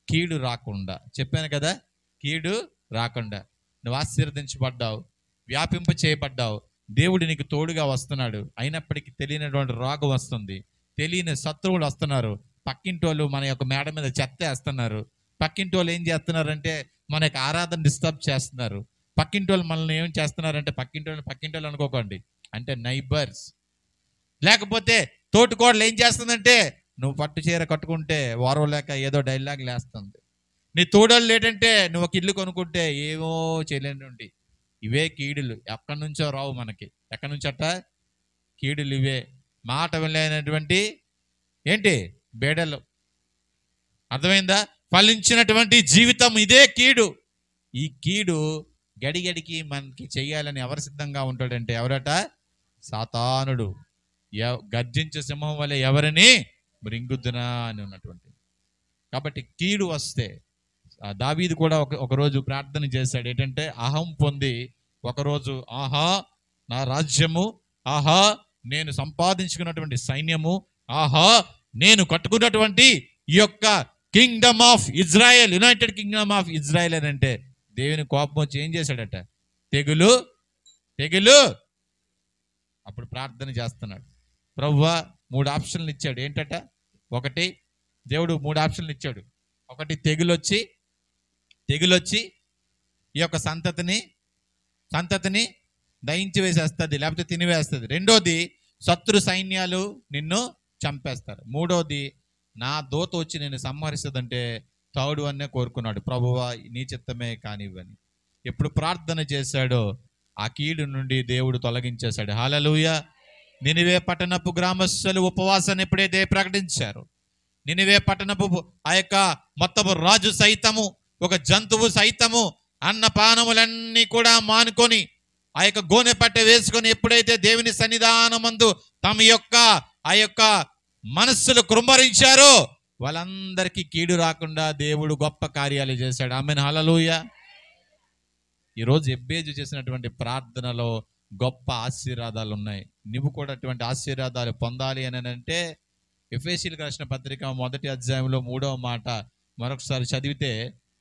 కీడు రాకుండా, చెప్పాను కదా, కీడు రాకుండా నువ్వు ఆశీర్వదించబడ్డావు, వ్యాపింప చేయబడ్డావు, దేవుడు నీకు తోడుగా వస్తున్నాడు. అయినప్పటికీ తెలియనటువంటి రోగం వస్తుంది, తెలియని శత్రువులు వస్తున్నారు, పక్కింటోళ్ళు మన యొక్క మేడ మీద చెత్త వేస్తున్నారు, పక్కింటోళ్ళు ఏం చేస్తున్నారంటే మన యొక్క ఆరాధన డిస్టర్బ్ చేస్తున్నారు, పక్కింటోళ్ళు మనల్ని ఏం చేస్తున్నారంటే, పక్కింటోళ్ళు అనుకోకండి, అంటే నైబర్స్, లేకపోతే తోటికోడలు ఏం చేస్తుందంటే నువ్వు పట్టు చీర కట్టుకుంటే వారం లేక ఏదో డైలాగ్ లేస్తుంది, నీ తోడోళ్ళు ఏంటంటే నువ్వు ఒక ఇల్లు కొనుక్కుంటే ఏమో చేయలేండి. ఇవే కీడులు, ఎక్కడి నుంచో రావు మనకి. ఎక్కడి నుంచట కీడులు ఇవే, మాట వెళ్ళైనటువంటి ఏంటి బేడలు. అర్థమైందా? ఫలించినటువంటి జీవితం ఇదే కీడు. ఈ కీడు గడిగడికి మనకి చెయ్యాలని ఎవరు సిద్ధంగా ఉంటాడంటే ఎవరట? సాతానుడు. గర్జించే సింహం వలె ఎవరిని మృంగుద్దునా అని ఉన్నటువంటి. కాబట్టి కీడు వస్తే దావీదు కూడా ఒకరోజు ప్రార్థన చేశాడు. ఏంటంటే అహం పొంది ఒకరోజు, ఆహా నా రాజ్యము, ఆహా నేను సంపాదించుకున్నటువంటి సైన్యము, ఆహా నేను కట్టుకున్నటువంటి ఈ యొక్క Kingdom of Israel, United Kingdom of Israel అని అంటే దేవుని కోపం వచ్చి ఏం చేశాడట? తెగులు తెగులు. అప్పుడు ప్రార్థన చేస్తున్నాడు. ప్రభువా 3 ఆప్షన్లు ఇచ్చాడు. ఏంటట? ఒకటి, దేవుడు 3 ఆప్షన్లు ఇచ్చాడు. ఒకటి, తెగులొచ్చి ఈ యొక్క సంతతిని దహించి వేసేస్తుంది, లేకపోతే తినివేస్తుంది. రెండోది, శత్రు సైన్యాలు నిన్ను చంపేస్తారు. మూడోది, నా దూత వచ్చి నేను సంహరిస్తుందంటే థర్డ్ వన్నే కోరుకున్నాడు. ప్రభువా నీ చిత్తమే కానివ్వని. ఎప్పుడు ప్రార్థన చేశాడో ఆ కీడు నుండి దేవుడు తొలగించేశాడు. హల్లెలూయా. నినివే పట్టణపు గ్రామస్తులు ఉపవాసాన్ని ఎప్పుడైతే ప్రకటించారు, నినివే పట్టణపు ఆ యొక్క మొత్తము రాజు సైతము, ఒక జంతువు సైతము అన్నపానములన్నీ కూడా మానుకొని ఆ యొక్క గోనె పట్టె వేసుకొని ఎప్పుడైతే దేవుని సన్నిధానమందు తమ యొక్క ఆ యొక్క మనస్సులు కృంభరించారో వాళ్ళందరికీ కీడు రాకుండా దేవుడు గొప్ప కార్యాలు చేశాడు. ఆమేన్, హల్లెలూయా. ఈరోజు ఎబ్బేజు చేసినటువంటి ప్రార్థనలో గొప్ప ఆశీర్వాదాలు ఉన్నాయి. నువ్వు కూడా అటువంటి ఆశీర్వాదాలు పొందాలి అని అంటే ఎఫెసీయులకు రాసిన పత్రిక 1వ అధ్యాయంలో 3వ మాట మరొకసారి చదివితే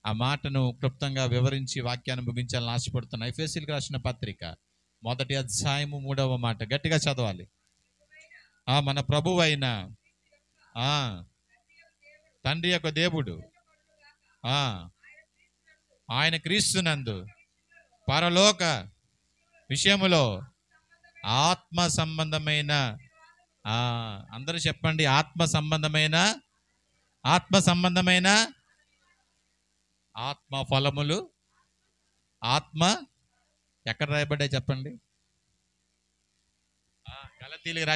ఆ మాటను క్లుప్తంగా వివరించి వాక్యాన్ని ముగించాలని ఆశపడుతున్నా. ఎఫెసీయులకు రాసిన పత్రిక 1వ అధ్యాయము 3వ మాట గట్టిగా చదవాలి. మన ప్రభువైన తండ్రి యొక్క దేవుడు ఆయన క్రీస్తునందు పరలోక విషయములో ఆత్మ సంబంధమైన అందరూ చెప్పండి, ఆత్మ సంబంధమైన ఆత్మ ఫలములు. ఆత్మ ఎక్కడ రాయబడ్డాయి చెప్పండి? గలతీయులకు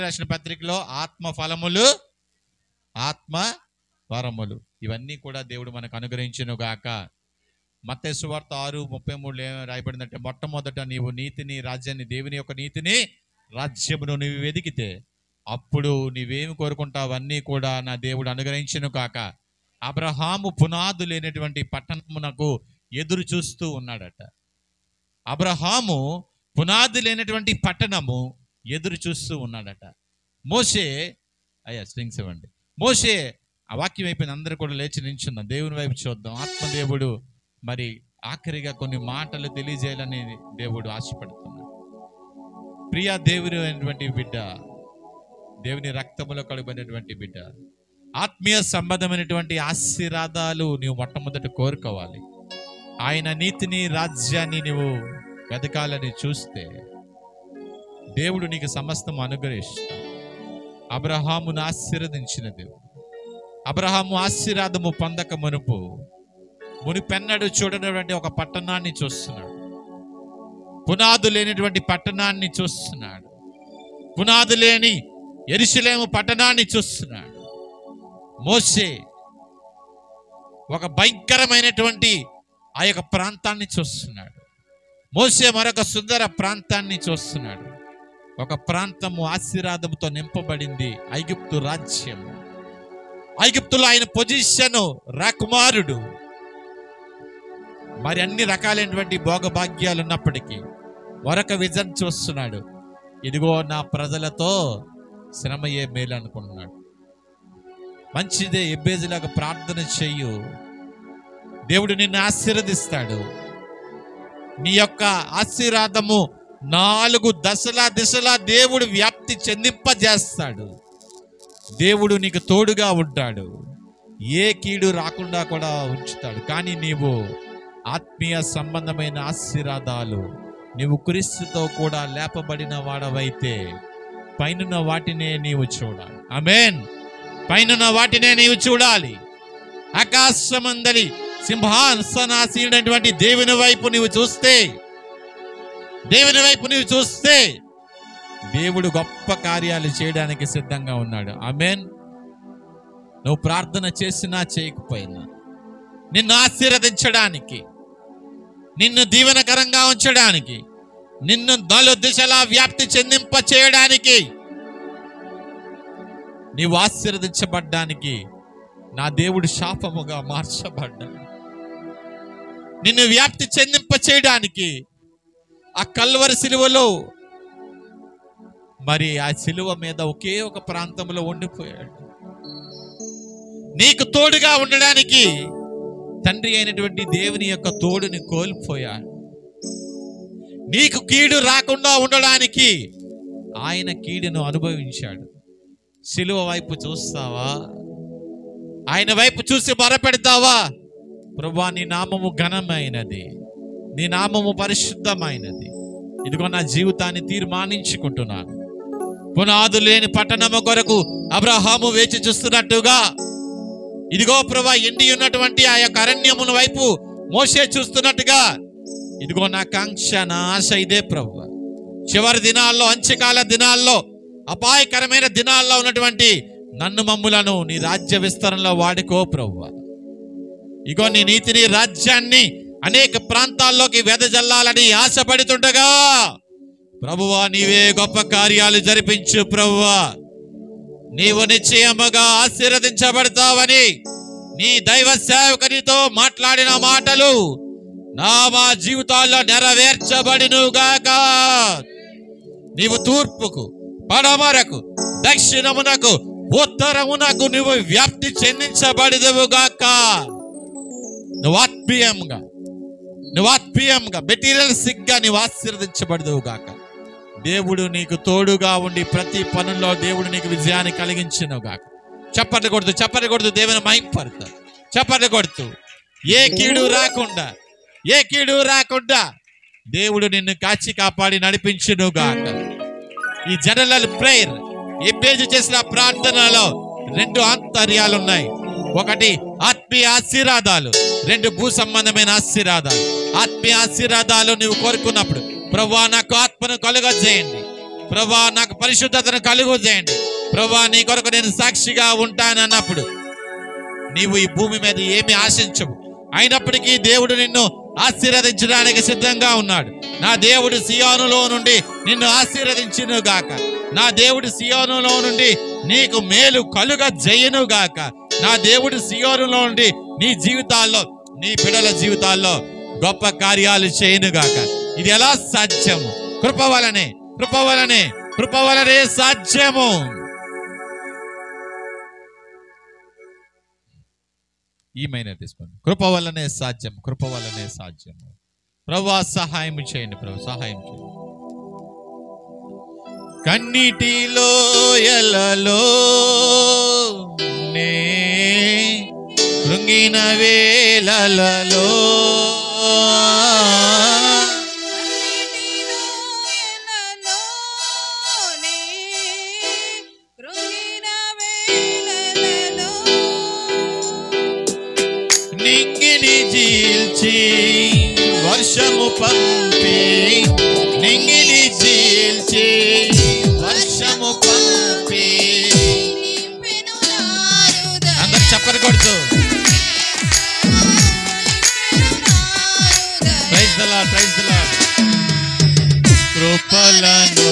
రాసిన పత్రికలో ఆత్మ ఫలములు, ఆత్మ వరములు, ఇవన్నీ కూడా దేవుడు మనకు అనుగ్రహించును గాక. మత్తయి సువార్త 6:33 ఏం రాయబడిందంటే, మొట్టమొదట నీవు నీతిని, రాజ్యాన్ని, దేవుని యొక్క నీతిని, రాజ్యమును నీవు వెదికితే అప్పుడు నీవేమి కోరుకుంటావు అన్నీ కూడా నా దేవుడు అనుగ్రహించును కాక. అబ్రహాము పునాదు లేనటువంటి పట్టణమునకు ఎదురు చూస్తూ ఉన్నాడట. అబ్రహాము పునాది లేనటువంటి పట్టణము ఎదురు చూస్తూ ఉన్నాడట. మోషే స్ట్రింగ్స్ ఇవ్వండి. మోషే ఆ వాక్యం అయిపోయింది. అందరూ కూడా లేచి నించున్నాం, దేవుని వైపు చూద్దాం. ఆత్మదేవుడు మరి ఆఖరిగా కొన్ని మాటలు తెలియజేయాలని దేవుడు ఆశపడుతున్నాడు. ప్రియా దేవుని అయినటువంటి బిడ్డ, దేవుని రక్తములో కడుగుబడినటువంటి బిడ్డ, ఆత్మీయ సంబంధమైనటువంటి ఆశీర్వాదాలు నీవు మొట్టమొదట కోరుకోవాలి. ఆయన నీతిని, రాజ్యాన్ని నీవు వెతకాలని చూస్తే దేవుడు నీకు సమస్తం అనుగ్రహిస్తాడు. అబ్రహామును ఆశీర్వదించిన దేవుడు, అబ్రహాము ఆశీర్వాదము పొందక మునిపెన్నడు చూడనటువంటి ఒక పట్టణాన్ని చూస్తున్నాడు. పునాదు లేనిటువంటి పట్టణాన్ని చూస్తున్నాడు. పునాదు లేని యెరూషలేము పట్టణాన్ని చూస్తున్నాడు. మోషే ఒక భయంకరమైనటువంటి ఆ యొక్క ప్రాంతాన్ని చూస్తున్నాడు. మోషే మరొక సుందర ప్రాంతాన్ని చూస్తున్నాడు. ఒక ప్రాంతము ఆశీర్వాదంతో నింపబడింది, ఐగుప్తు రాజ్యం. ఐగుప్తులో ఆయన పొజిషను రాకుమారుడు. మరి అన్ని రకాలైనటువంటి భోగభాగ్యాలు ఉన్నప్పటికీ మరొక విజన్ చూస్తున్నాడు. ఇదిగో నా ప్రజలతో శ్రమయే మేలు అనుకుంటున్నాడు. మంచిదే, ఎబ్బేజులాగా ప్రార్థన చెయ్యు, దేవుడు నిన్ను ఆశీర్వదిస్తాడు. నీ యొక్క ఆశీర్వాదము 4 దిశలా దేవుడు వ్యాప్తి చెందింపజేస్తాడు. దేవుడు నీకు తోడుగా ఉంటాడు. ఏ కీడు రాకుండా కూడా ఉంచుతాడు. కానీ నీవు ఆత్మీయ సంబంధమైన ఆశీర్వాదాలు, నీవు క్రీస్తుతో కూడా లేపబడిన వాడవైతే పైనున్న వాటినే నీవు చూడాలి. ఆమేన్. పైనున్న వాటినే నీవు చూడాలి. ఆకాశమందలి సింహాసనాసీనుడైనటువంటి దేవుని వైపు నీవు చూస్తే దేవుడు గొప్ప కార్యాలు చేయడానికి సిద్ధంగా ఉన్నాడు. ఆమేన్. నువ్వు ప్రార్థన చేసినా చేయకపోయినా నిన్ను ఆశీర్వదించడానికి, నిన్ను దీవెనకరంగా ఉంచడానికి, నిన్ను 4 దిశలా వ్యాప్తి చెందింప చేయడానికి, నీవు ఆశీర్వదించబడ్డానికి నా దేవుడు శాపముగా మార్చబడ్డాడు. నిన్ను వ్యాప్తి చెందింప చేయడానికి ఆ కల్వరి సిలువలో మరి ఆ సిలువ మీద ఒకే ఒక ప్రాంతంలో ఉండిపోయాడు. నీకు తోడుగా ఉండడానికి తండ్రి అయినటువంటి దేవుని యొక్క తోడుని కోల్పోయాడు. నీకు కీడు రాకుండా ఉండడానికి ఆయన కీడును అనుభవించాడు. సిలువ వైపు చూస్తావా? ఆయన వైపు చూసి మొరపెడతావా? ప్రభువా, నీ నామము ఘనమైనది, నీ నామము పరిశుద్ధమైనది. ఇదిగో నా జీవితాన్ని తీర్మానించుకుంటున్నాను. పునాదులు లేని పట్టణము కొరకు అబ్రహాము వేచి చూస్తున్నట్టుగా ఇదిగో ప్రభువా, ఎండి ఉన్నటువంటి ఆ యొక్క అరణ్యముల వైపు మోషే చూస్తున్నట్టుగా ఇదిగో నా కాంక్ష, నా ఆశ ఇదే ప్రభువా. చివరి దినాల్లో, అంత్యకాల దినాల్లో, అపాయకరమైన దినాల్లో ఉన్నటువంటి నన్ను, మమ్ములను నీ రాజ్య విస్తరణలో వాడుకో ప్రభువా. ఇగో నీ నీతిని, రాజ్యాన్ని అనేక ప్రాంతాల్లోకి వెదజల్లాలని ఆశపడుతుండగా ప్రభువా, నీవే గొప్ప కార్యాలు జరిపించు ప్రభువా. నీవు నిశ్చయముగా ఆశీర్వదించబడతావని నీ దైవ సేవకునితో మాట్లాడిన మాటలు మా జీవితాల్లో నెరవేర్చబడినుగాక. నీవు తూర్పుకు, పడమరకు, దక్షిణమునకు, ఉత్తరమునకు నువ్వు వ్యాప్తి చెందించబడిదువుగాక. నువ్వు ఆత్మీయంగా మెటీరియలిస్టిక్ గా నువ్వు ఆశీర్వదించబడిదువుగాక. దేవుడు నీకు తోడుగా ఉండి ప్రతి పనుల్లో దేవుడు నీకు విజయాన్ని కలిగించునుగాక. చప్పట్లు కొడుతూ దేవుని మహిమపడతారు. చప్పట్లు కొడుతూ ఏ కీడు రాకుండా దేవుడు నిన్ను కాచి కాపాడి నడిపించునుగాక. ఈ జనరల్ ప్రేయర్, ఈ పేజీ చేసిన ప్రార్థనలో 2 ఆంతర్యాలు ఉన్నాయి. ఒకటి ఆత్మీయ ఆశీర్వాదాలు, 2 భూ సంబంధమైన ఆశీర్వాదాలు. ఆత్మీయ ఆశీర్వాదాలు నువ్వు కోరుకున్నప్పుడు, ప్రభువా నాకు ఆత్మను కలుగజేయండి, ప్రభువా నాకు పరిశుద్ధతను కలుగజేయండి, ప్రభువా నీ కొరకు నేను సాక్షిగా ఉంటానన్నప్పుడు నీవు ఈ భూమి మీద ఏమి ఆశించవు. అయినప్పటికీ దేవుడు నిన్ను ఆశీర్వదించడానికి సిద్ధంగా ఉన్నాడు. నా దేవుడు సియోనులో నుండి నిన్ను ఆశీర్వదించునుగాక. నా దేవుడు సియోనులో నుండి నీకు మేలు కలుగజేయునుగాక. నా దేవుడు సియోనులో నుండి నీ జీవితాల్లో, నీ బిడ్డల జీవితాల్లో గొప్ప కార్యాలు చేయనుగాక. ఇది ఎలా సాధ్యము? కృప వలనే సాధ్యము. ఈ మైనర్ తీసుకోండి. కృప వల్లనే సాధ్యము. ప్రభువా సహాయం చేయండి, ప్రభు సహాయం చేయండి. కన్నీటిలో ఎలలో నే కృంగిన వేళలలో నింగిని చీల్చి వర్షము పంపి, నింగిని చీల్చి వర్షము పంపి. అందరు చప్పట్లు కొడుతూ praise the Lord, praise the Lord. కృపలను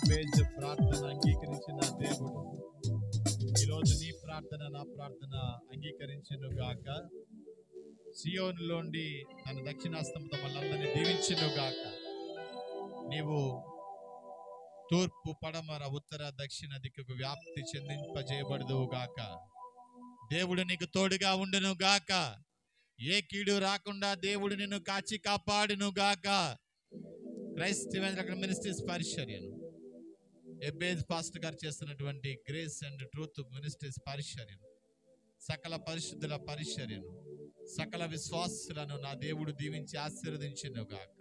ఎబేజ్ ప్రార్థన అంగీకరించిన దేవుడు ఈరోజు నీ ప్రార్థన నా ప్రార్థన అంగీకరించును గాక. సియోనులోండి తన దక్షిణాస్తంతో మనందరినీ దీవించును గాక. నీవు తూర్పు పడమర ఉత్తర దక్షిణ దిక్కుకు వ్యాప్తి చెందింపజేయబడదు గాక. దేవుడు నీకు తోడుగా ఉండును గాక. ఏ కీడు రాకుండా దేవుడు నిన్ను కాచి కాపాడును గాక. క్రైస్ట్ మినిస్ట్రీస్ పరిచర్యను ఎబేజ్ పాస్టర్ గారు చేస్తున్నటువంటి గ్రేస్ అండ్ ట్రూత్ మినిస్ట్రీస్ పరిచర్యను, సకల పరిశుద్ధుల పరిచర్యను, సకల విశ్వాసులను నా దేవుడు దీవించి ఆశీర్వదించును గాక.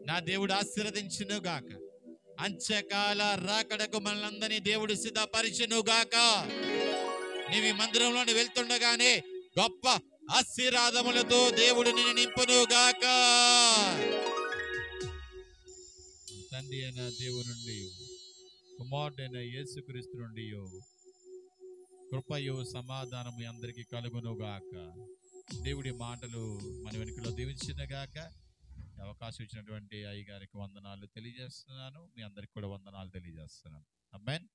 నా దేవుడు ఆశీర్వదించును గాక. అంత్యకాల రాకడకు మనందరినీ దేవుడు సిద్ధపరిచును గాక. నీవు ఈ మందిరంలోని వెళ్తుండగానే గొప్ప ఆశీర్వాదములతో దేవుడు నిన్ను నింపును గాక. తండ్రి అయిన దేవుని నుండి, కుమారుడైన యేసుక్రీస్తు నుండి కృపయు సమాధానము అందరికీ కలుగును గాక. దేవుడి మాటలు మన వెనుకలో దీవించిన గాక. అవకాశం ఇచ్చినటువంటి అయ్య గారికి వందనాలు తెలియజేస్తున్నాను. మీ అందరికి కూడా వందనాలు తెలియజేస్తున్నాను. ఆమేన్.